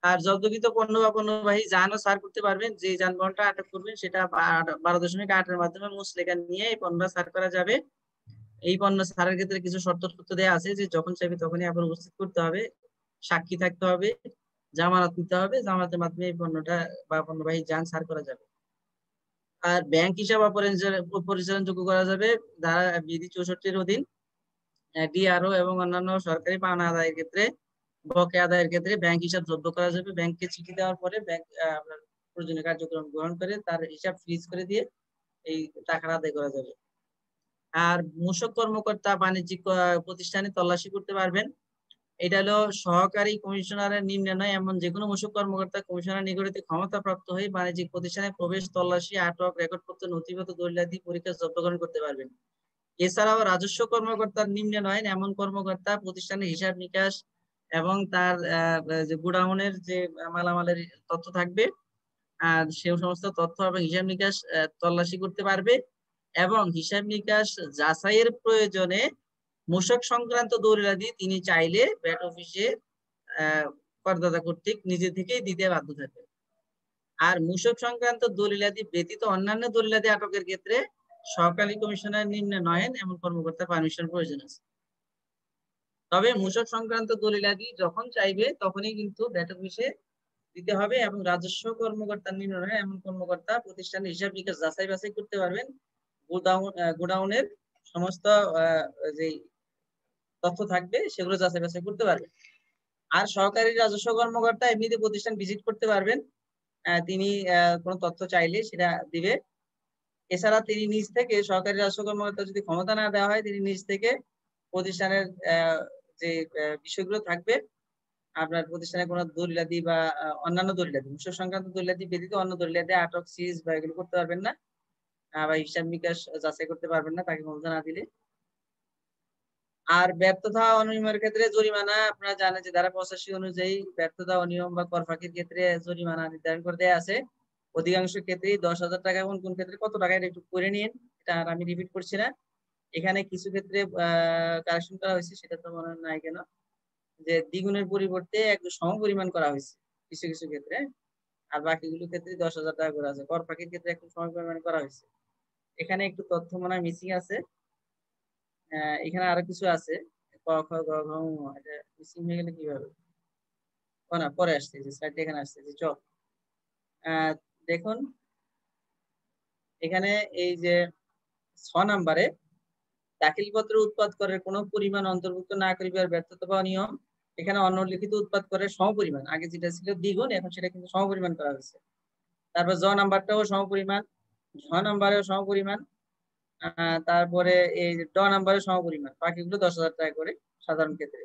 আর জব্দকৃত পণ্য বা পণ্যবাহী যানও সার করতে পারবেন। যে যানবাহনটা আটক করবেন সেটা 12.8 মাধ্যমে মুচলেখা নিয়ে এই পণ্যটা সার করা যাবে। এই পণ্য সারের ক্ষেত্রে কিছু শর্ত দেওয়া আছে যে যখন চাইবে তখনই আবার উপস্থিত করতে হবে, সাক্ষী থাকতে হবে, জামানত নিতে হবে, জামানতের মাধ্যমে এই পণ্যটা বা পণ্যবাহী যান সার করা যাবে। আর ব্যাংক হিসাব পরিচালনাযোগ্য করা যাবে ধারা বিধি 64-এর অধীন। ডিআরও এবং অন্যান্য সরকারি পাওনা আদায়ের ক্ষেত্রে, বকেয়া আদায়ের ক্ষেত্রে ব্যাংক হিসাব জব্দ করা যাবে। ব্যাংককে চিঠি দেওয়ার পরে ব্যাংক আপনার প্রয়োজনীয় কার্যক্রম গ্রহণ করে তার হিসাব ফ্রিজ করে দিয়ে এই টাকা আদায় করা যাবে। আর মূসক কর্মকর্তা বাণিজ্যিক প্রতিষ্ঠানে তল্লাশি করতে পারবেন। এটা হলো সহকারী কমিশনারের নিম্নে নয় এমন যে কোনো মূসক কর্মকর্তা কমিশনার নিগঠিত ক্ষমতাপ্রাপ্ত হয়ে বাণিজ্যিক প্রতিষ্ঠানে প্রবেশ, তল্লাশি, আটক, রেকর্ডপত্র, নথিপত্র, দলিলাদি পরীক্ষা জব্দকরণ করতে পারবেন। এছাড়াও রাজস্ব কর্মকর্তার নিম্নে নয় এমন কর্মকর্তা প্রতিষ্ঠানের হিসাব নিকাশ এবং তার যে গোডাউনের যে মালামালের তথ্য থাকবে সে সমস্ত তথ্য এবং হিসাব নিকাশ তল্লাশি করতে পারবে এবং হিসাব নিকাশ যাচাইয়ের প্রয়োজনে মূসক সংক্রান্ত দলিলাদি তিনি চাইলে ভ্যাট অফিসে করদাতা কর্তৃক নিজে থেকেই দিতে বাধ্য থাকবে। আর মূসক সংক্রান্ত দলিলাদি ব্যতীত অন্যান্য দলিলাদি আটকের ক্ষেত্রে সহকারী কমিশনার নিম্নে নহেন এমন কর্মকর্তার পারমিশন প্রয়োজন আছে। তবে মূসক সংক্রান্ত দলিলাদি যখন চাইবে তখনই কিন্তু ভ্যাট অফিসে দিতে হবে এবং রাজস্ব কর্মকর্তার নিম্নে নয় এমন কর্মকর্তা প্রতিষ্ঠানের হিসাব নিকাশ যাচাই বাছাই করতে পারবেন। গোডাউনের সমস্ত যে তথ্য থাকবে সেগুলো যাচাই বাছাই করতে পারবেন। আর সহকারী রাজস্ব কর্মকর্তা এমনিতে প্রতিষ্ঠান ভিজিট করতে পারবেন, তিনি কোনো তথ্য চাইলে সেটা দিবে। এছাড়া তিনি নিজ থেকে, সহকারী রাজস্ব কর্মকর্তা যদি ক্ষমতা না দেওয়া হয় তিনি নিজ থেকে প্রতিষ্ঠানের যে বিষয়গুলো থাকবে, আপনার প্রতিষ্ঠানে কোনো দলিলাদি বা অন্যান্য দলিলাদি, মূসক সংক্রান্ত দলিলাদি ব্যতীত অন্য দলিলাদি আটক, সিজ বা এগুলো করতে পারবেন না, বা হিসাব নিকাশ যাচাই করতে পারবেন না তাকে মূলধন না দিলে। আর ব্যর্থতা অনিয়মের ক্ষেত্রে জরিমানা আপনারা জানেন যে ধারা 85 অনুযায়ী ব্যর্থতা অনিয়ম বা কর ফাঁকির ক্ষেত্রে জরিমানা নির্ধারণ করে দেয়া আছে। অধিকাংশ ক্ষেত্রেই 10,000 টাকা, এবং কোন ক্ষেত্রে কত টাকা এটা একটু করে নিন, এটা আর আমি রিপিট করছি না। এখানে কিছু ক্ষেত্রে কারেকশন করা হয়েছে, সেটা তো মনে নাই কেন, যে দ্বিগুণের পরিবর্তে একটু সম পরিমাণ করা হয়েছে কিছু কিছু ক্ষেত্রে, আর বাকিগুলো ক্ষেত্রে 10,000 টাকা করে আছে। কর ফাঁকির ক্ষেত্রে একটু সম পরিমাণ করা হয়েছে। এখানে একটু তথ্য মনে হয় মিসিং আছে, এখানে আরো কিছু আছে, ক খ গ ঘ ঙ, এটা মিসিং হয়ে গেলে কিভাবে, ও না পরে আসছে, যে স্লাইডটা এখানে আসছে, যে চল দেখুন এখানে এই যে 6 নম্বরে দাখিলপত্র উৎপাদ করের কোনো পরিমাণ অন্তর্ভুক্ত না করিবার ব্যর্থতা বা অনিয়ম, এখানে অনলিখিত উৎপাদ করের সমপরিমাণ, আগে যেটা ছিল দ্বিগুণ এখন সেটা কিন্তু সমপরিমাণ করা হয়েছে। তারপর জ নাম্বারটাও সমপরিমাণ, ঝ নাম্বারেও সমপরিমাণ, তারপরে এই ড নাম্বারেও সমপরিমাণ, বাকিগুলো 10,000 টাকা করে সাধারণ ক্ষেত্রে।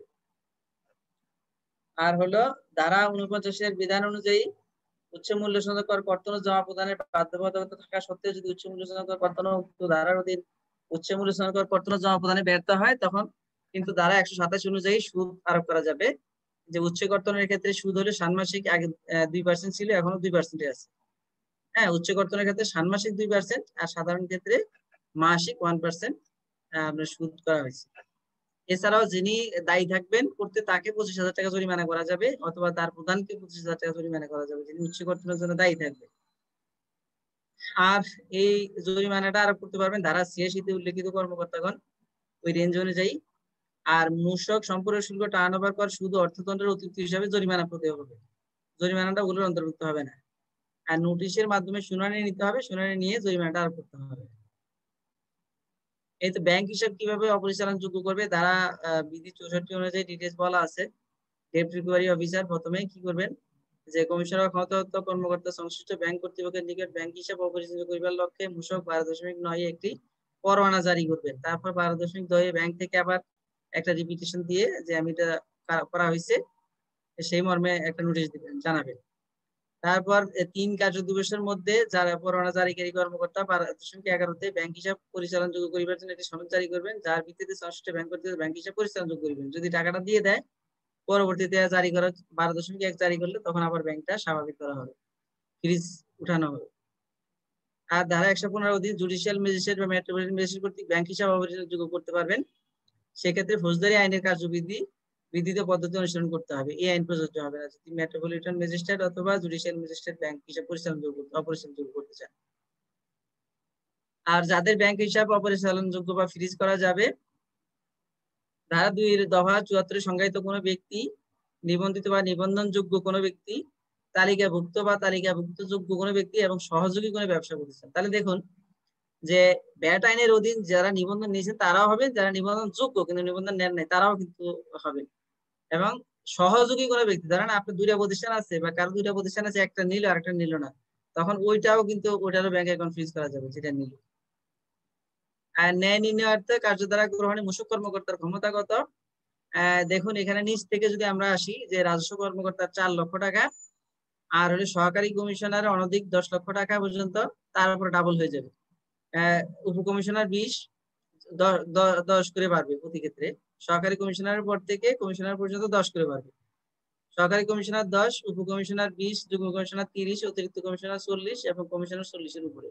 আর হলো ধারা 49-এর বিধান অনুযায়ী উচ্চ মূল্য সনদ কর কর্তন জমা প্রদানের বাধ্যবাধকতা থাকা সত্ত্বেও যদি উচ্চ মূল্য সনদ কর কর্তন উক্ত ধারার অধীন উচ্চ মূল্য সনদ কর কর্তন জমা প্রদানে ব্যর্থ হয়, তখন কিন্তু ধারা 127 অনুযায়ী সুদ আরোপ করা যাবে। যে উচ্চ কর্তনের ক্ষেত্রে সুদ হলে ষান্মাসিক, আগে 2% ছিল, এখনো 2% আছে। হ্যাঁ, উচ্চ কর্তনের ক্ষেত্রে ষান্মাসিক 2%, আর সাধারণ ক্ষেত্রে মাসিক 1% আপনার সুদ করা হয়েছে। এছাড়াও যিনি দায়ী থাকবেন করতে, তাকে 25,000 টাকা জরিমানা করা যাবে, অথবা তার প্রধানকে 25,000 টাকা জরিমানা করা যাবে, যিনি উচ্চ কর্তনের জন্য দায়ী থাকবে। আর এই জরিমানাটা আরোপ করতে পারবেন ধারা 86-তে উল্লেখিত কর্মকর্তাগণ ওই রেঞ্জ অনুযায়ী। আর মূসক সম্পূরক শুল্ক টার্নওভার কর শুধু অর্থদণ্ডের অতিরিক্ত হিসাবে জরিমানা প্রদেয় হবে, জরিমানাটা ওগুলোর অন্তর্ভুক্ত হবে না। আর নোটিশের মাধ্যমে শুনানি নিতে হবে, শুনানি নিয়ে জরিমানাটা আরোপ করতে হবে। এই তো ব্যাংক হিসাব কিভাবে অপরিচালন যোগ্য করবে, ধারা বিধি 64 অনুযায়ী ডিটেইলস বলা আছে। ডেট রিকভারি অফিসার প্রথমে কি করবেন, যে কমিশনার ক্ষমতাপ্রাপ্ত কর্মকর্তা সংশ্লিষ্ট ব্যাংক কর্তৃপক্ষের নিকট ব্যাংক হিসাব অপরিচালনা করিবার লক্ষ্যে মূসক 12.9 একটি পরোয়ানা জারি করবেন। তারপর 12.2 ব্যাংক থেকে আবার একটা রিপিটেশন দিয়ে যে আমি এটা করা হয়েছে সেই মর্মে একটা নোটিশ দিবেন, জানাবেন। তারপর 3 কার্য দিবসের মধ্যে যারা পরোয়ানা জারিকারী কর্মকর্তা 12.11-তে ব্যাংক হিসাব পরিচালন যোগ্য করিবার জন্য একটি সনদ জারি করবেন, যার ভিত্তিতে সংশ্লিষ্ট ব্যাংক কর্তৃপক্ষ ব্যাংক হিসাব পরিচালন যোগ্য করিবেন। যদি টাকাটা দিয়ে দেয়, পরবর্তীতে জারি করা 12.1 জারি করলে তখন আবার ব্যাংকটা স্বাভাবিক করা হবে, ফ্রিজ উঠানো হবে। আর ধারা 115 অধীন জুডিশিয়াল ম্যাজিস্ট্রেট বা মেট্রোপলিটন ম্যাজিস্ট্রেট কর্তৃক ব্যাংক হিসাব অপরিচালনা যোগ্য করতে পারবেন। সেক্ষেত্রে ফৌজদারি আইনের কার্যবিধি বিধিত পদ্ধতি অনুসরণ করতে হবে, এই আইন প্রযোজ্য হবে না যদি মেট্রোপলিটন ম্যাজিস্ট্রেট অথবা জুডিশিয়াল ম্যাজিস্ট্রেট ব্যাংক হিসাব পরিচালনা যোগ্য অপরিচালনা যোগ্য করতে চান। আর যাদের ব্যাংক হিসাব অপরিচালন যোগ্য বা ফ্রিজ করা যাবে, ধারা 2 দফা 74 সংজ্ঞায়িত কোনো ব্যক্তি, নিবন্ধিত বা নিবন্ধনযোগ্য কোনো ব্যক্তি, তালিকাভুক্ত বা তালিকাভুক্ত যোগ্য কোনো ব্যক্তি এবং সহযোগী কোনো ব্যবসা প্রতিষ্ঠান। তাহলে দেখুন যে ভ্যাট আইনের অধীন যারা নিবন্ধন নিয়েছেন তারাও হবে, যারা নিবন্ধন যোগ্য কিন্তু নিবন্ধন নেন নাই তারাও কিন্তু হবে। এবং সহযোগী কোনো ব্যক্তি, ধরেন আপনার 2টা প্রতিষ্ঠান আছে বা কারো 2টা প্রতিষ্ঠান আছে, একটা নিল আর একটা নিল না, তখন ওইটাও কিন্তু ওইটারও ব্যাংক অ্যাকাউন্ট ফ্রিজ করা যাবে যেটা নিল। আর ন্যায় নির্ণয়ার্থে কার্যধারা গ্রহণে মূসক কর্মকর্তার ক্ষমতাগত, দেখুন এখানে নিচ থেকে যদি আমরা আসি, যে রাজস্ব কর্মকর্তার 4 লক্ষ টাকা, আর হলে সহকারী কমিশনার অনধিক 10 লক্ষ টাকা পর্যন্ত, তার উপর ডাবল হয়ে যাবে। উপকমিশনার 20, 10 করে বাড়বে প্রতি ক্ষেত্রে। সহকারী কমিশনারের পর থেকে কমিশনার পর্যন্ত 10 করে বাড়বে। সহকারী কমিশনার 10, উপকমিশনার 20, যুগ্ম কমিশনার 30, অতিরিক্ত কমিশনার 40 এবং কমিশনার 40-এর উপরে,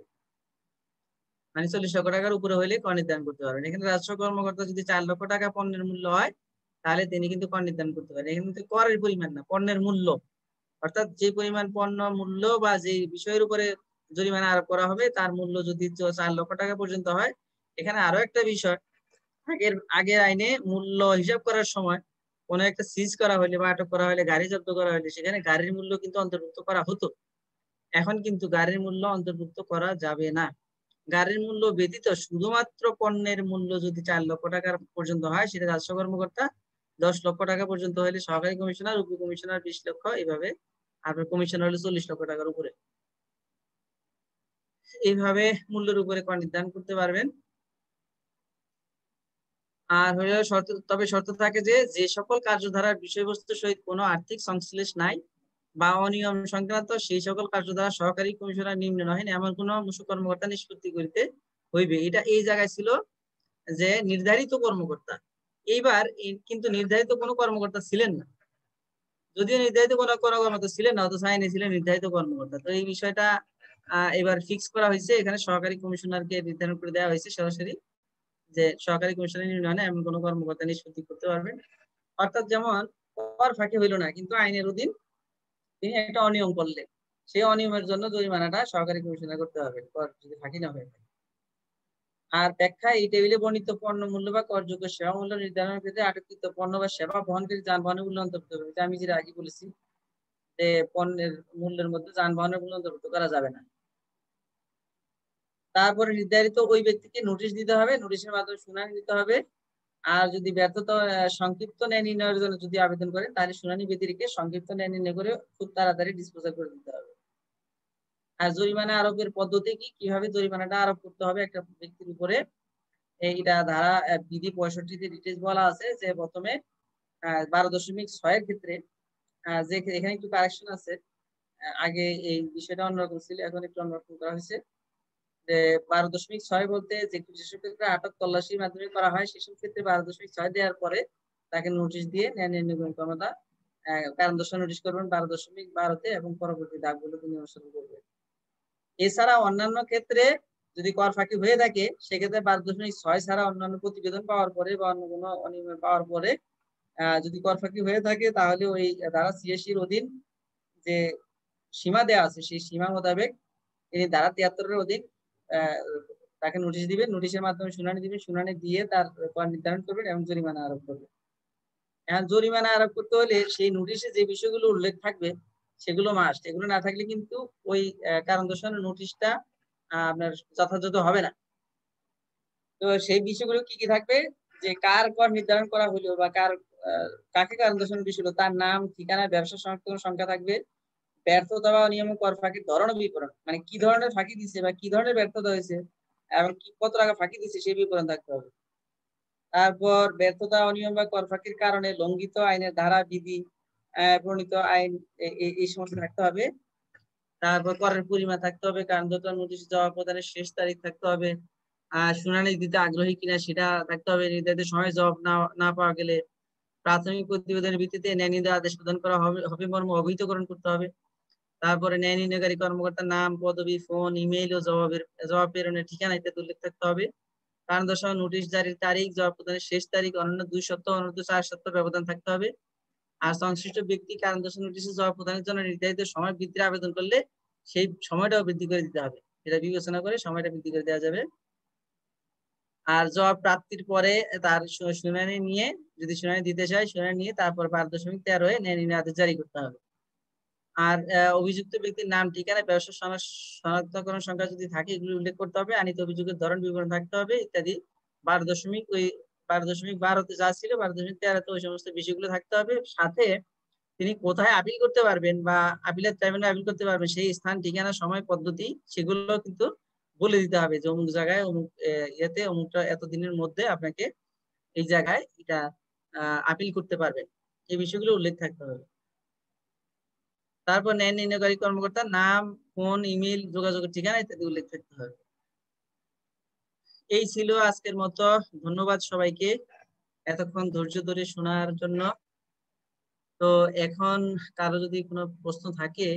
মানে 40 লক্ষ টাকার উপরে হলে কর নির্ধারণ করতে পারবেন। এখানে রাজস্ব কর্মকর্তা যদি 4 লক্ষ টাকা পণ্যের মূল্য হয়, তাহলে তিনি কিন্তু কর নির্ধারণ করতে পারেন। এখানে কিন্তু করের পরিমাণ না, পণ্যের মূল্য, অর্থাৎ যে পরিমাণ পণ্য মূল্য বা যে বিষয়ের উপরে জরিমানা আরোপ করা হবে তার মূল্য যদি 4 লক্ষ টাকা পর্যন্ত হয়। এখানে আরো একটা বিষয়, আগের আইনে মূল্য হিসাব করার সময় কোনো একটা সিজ করা হলে বা আটক করা হলে, গাড়ি জব্দ করা হলে সেখানে গাড়ির মূল্য কিন্তু অন্তর্ভুক্ত করা হতো। এখন কিন্তু গাড়ির মূল্য অন্তর্ভুক্ত করা যাবে না। গাড়ির মূল্য ব্যতীত শুধুমাত্র পণ্যের মূল্য যদি 4 লক্ষ টাকা পর্যন্ত হয়, সেটা রাজস্ব কর্মকর্তা, 10 লক্ষ টাকা পর্যন্ত হলে সহকারী কমিশনার, উপকমিশনার 20 লক্ষ, এইভাবে আপনার কমিশনার হলে 40 লক্ষ টাকার উপরে, এইভাবে মূল্যের উপরে কর নির্ধারণ করতে পারবেন। আর হলো শর্ত, তবে শর্ত থাকে যে যে সকল কার্যধারার বিষয়বস্তুর সহিত কোনো আর্থিক সংশ্লেষ নাই বা অনিয়ম সংক্রান্ত সেই সকল কার্যধারা সহকারী কমিশনার নিম্ন নহেন এমন কোন কর্মকর্তা নিষ্পত্তি করিতে হইবে। এটা এই জায়গায় ছিল যে নির্ধারিত কর্মকর্তা। এইবার কিন্তু নির্ধারিত কোনো কর্মকর্তা ছিলেন না, যদিও নির্ধারিত কোনো কর্মকর্তা ছিলেন না, অথচ আইনে ছিলেন নির্ধারিত কর্মকর্তা। তো এই বিষয়টা এবার ফিক্স করা হয়েছে, এখানে সহকারী কমিশনারকে নির্ধারণ করে দেওয়া হয়েছে সরাসরি যে সহকারী কমিশনার নির্ণয়ে এমন কোনো কর্মকর্তা নিষ্পত্তি করতে পারবেন। অর্থাৎ যেমন কর ফাঁকি হইল না কিন্তু আইনের অধীন তিনি একটা অনিয়ম করলেন, সেই অনিয়মের জন্য জরিমানাটা সহকারী কমিশনার করতে হবে, কর যদি ফাঁকি না হয়ে থাকে। আর ব্যাখ্যা, এই টেবিলে বর্ণিত পণ্য মূল্য বা করযোগ্য সেবা মূল্য নির্ধারণের ক্ষেত্রে আটককৃত পণ্য বা সেবা বহনকারী যানবাহনের মূল্য অন্তর্ভুক্ত হবে। আমি যেটা আগে বলেছি যে পণ্যের মূল্যের মধ্যে যানবাহনের মূল্য অন্তর্ভুক্ত করা যাবে না। তারপরে নির্ধারিত ওই ব্যক্তিকে নোটিশ দিতে হবে, নোটিশের মাধ্যমে শুনানি দিতে হবে। আর যদি ব্যর্থতা সংক্ষিপ্ত ন্যায় নির্ণয়ের জন্য যদি আবেদন করেন তাহলে শুনানি ব্যতিরেকে সংক্ষিপ্ত ন্যায় নির্ণয় করে খুব তাড়াতাড়ি ডিসপোজাল করে দিতে হবে। আর জরিমানা আরোপের পদ্ধতি কি, কিভাবে জরিমানাটা আরোপ করতে হবে একটা ব্যক্তির উপরে, এইটা ধারা বিধি 65-তে ডিটেইলস বলা আছে যে প্রথমে 12.6 এর ক্ষেত্রে যে এখানে একটু কারেকশন আছে, আগে এই বিষয়টা অন্যরকম ছিল, এখন একটু অন্যরকম করা হয়েছে। যে 12.6 বলতে যে যেসব ক্ষেত্রে আটক তল্লাশির মাধ্যমে করা হয় সেসব ক্ষেত্রে 12.6 দেওয়ার পরে তাকে নোটিশ দিয়ে ন্যায় নির্ণয় ক্ষমতা কারণ দর্শানো নোটিশ করবেন 12.12-তে এবং পরবর্তী দাগগুলো তিনি অনুসরণ করবেন। এছাড়া অন্যান্য ক্ষেত্রে যদি কর ফাঁকি হয়ে থাকে সেক্ষেত্রে 12.6 ছাড়া অন্যান্য প্রতিবেদন পাওয়ার পরে বা অন্য কোনো অনিয়ম পাওয়ার পরে যদি কর ফাঁকি হয়ে থাকে তাহলে ওই ধারা 86-র অধীন যে সীমা দেওয়া আছে সেই সীমা মোতাবেক তিনি ধারা 73-এর অধীন তাকে নোটিশ দিবেন, নোটিশের মাধ্যমে শুনানি দিবেন, শুনানি দিয়ে তার কর নির্ধারণ করবেন এবং জরিমানা আরোপ করবেন। এখন জরিমানা আরোপ করতে হলে সেই নোটিশে যে বিষয়গুলো উল্লেখ থাকবে সেগুলো মাস্ট, এগুলো না থাকলে কিন্তু ওই কারণ দর্শানোর নোটিশটা আপনার যথাযথ হবে না। তো সেই বিষয়গুলো কি কি থাকবে, যে কার কর নির্ধারণ করা হলো বা কাকে কারণ দর্শানোর বিষয় হলো, তার নাম, ঠিকানা, ব্যবসা শনাক্তকরণ সংখ্যা থাকবে, ব্যর্থতা বা অনিয়ম কর ফাঁকির ধরন ও বিবরণ, মানে কি ধরনের ফাঁকি দিচ্ছে বা কি ধরনের ব্যর্থতা হয়েছে এবং কি কত টাকা ফাঁকি দিচ্ছে সেই বিবরণ থাকতে হবে। তারপর ব্যর্থতা, অনিয়ম বা কর ফাঁকির কারণে লঙ্ঘিত আইনের ধারা, বিধি, প্রণীত আইন এই সমস্ত থাকতে হবে। তারপর করের পরিমাণ থাকতে হবে, কারণদত্ত নোটিশ জবাব প্রদানের শেষ তারিখ থাকতে হবে, শুনানি দিতে আগ্রহী কিনা সেটা থাকতে হবে, নির্ধারিত সময় জবাব না পাওয়া গেলে প্রাথমিক প্রতিবেদনের ভিত্তিতে ন্যায় নির্ণয় আদেশ প্রদান করা হবে মর্ম অবহিতকরণ করতে হবে। তারপরে ন্যায় নির্ণয়কারী কর্মকর্তার নাম, পদবি, ফোন, ইমেইল ও জবাব প্রেরণের ঠিকানা ইত্যাদি উল্লেখ থাকতে হবে। কারণ দর্শানো নোটিশ জারির তারিখ, জবাব প্রদানের শেষ তারিখ, অন্যান্য 2 সপ্তাহ, অনূর্ধ্ব 4 সপ্তাহ ব্যবধান থাকতে হবে। আর সংশ্লিষ্ট ব্যক্তি কারণ দর্শানো নোটিশে জবাব প্রদানের জন্য নির্ধারিত সময় বৃদ্ধির আবেদন করলে সেই সময়টাও বৃদ্ধি করে দিতে হবে, এটা বিবেচনা করে সময়টা বৃদ্ধি করে দেওয়া যাবে। আর জবাব প্রাপ্তির পরে তার শুনানি নিয়ে, যদি শুনানি দিতে চায় শুনানি নিয়ে তারপর 12.13 ন্যায় নির্ণয় আদেশ জারি করতে হবে। আর অভিযুক্ত ব্যক্তির নাম, ঠিকানা, ব্যবসা শনাক্তকরণ সংখ্যা যদি থাকে এগুলো উল্লেখ করতে হবে, আনিত অভিযোগের ধরন বিবরণ থাকতে হবে ইত্যাদি। 12.12-তে যা ছিল 12.13-তে ওই সমস্ত বিষয়গুলো থাকতে হবে। সাথে তিনি কোথায় আপিল করতে পারবেন বা আপিলের ট্রাইব্যুনালে আপিল করতে পারবেন সেই স্থান, ঠিকানা, সময়, পদ্ধতি সেগুলো কিন্তু বলে দিতে হবে যে অমুক জায়গায় অমুক ইয়েতে অমুকটা এতদিনের মধ্যে আপনাকে এই জায়গায় এটা আপিল করতে পারবেন, এই বিষয়গুলো উল্লেখ থাকতে হবে। তারপর ন্যায় নির্ণয়কারী কর্মকর্তার নাম, ফোন, ইমেল, যোগাযোগের ঠিকানা ইত্যাদি উল্লেখ থাকতে হবে। এই ছিল আজকের মতো। ধন্যবাদ সবাইকে এতক্ষণ ধৈর্য ধরে শোনার জন্য। তো এখন কারো যদি কোনো প্রশ্ন থাকে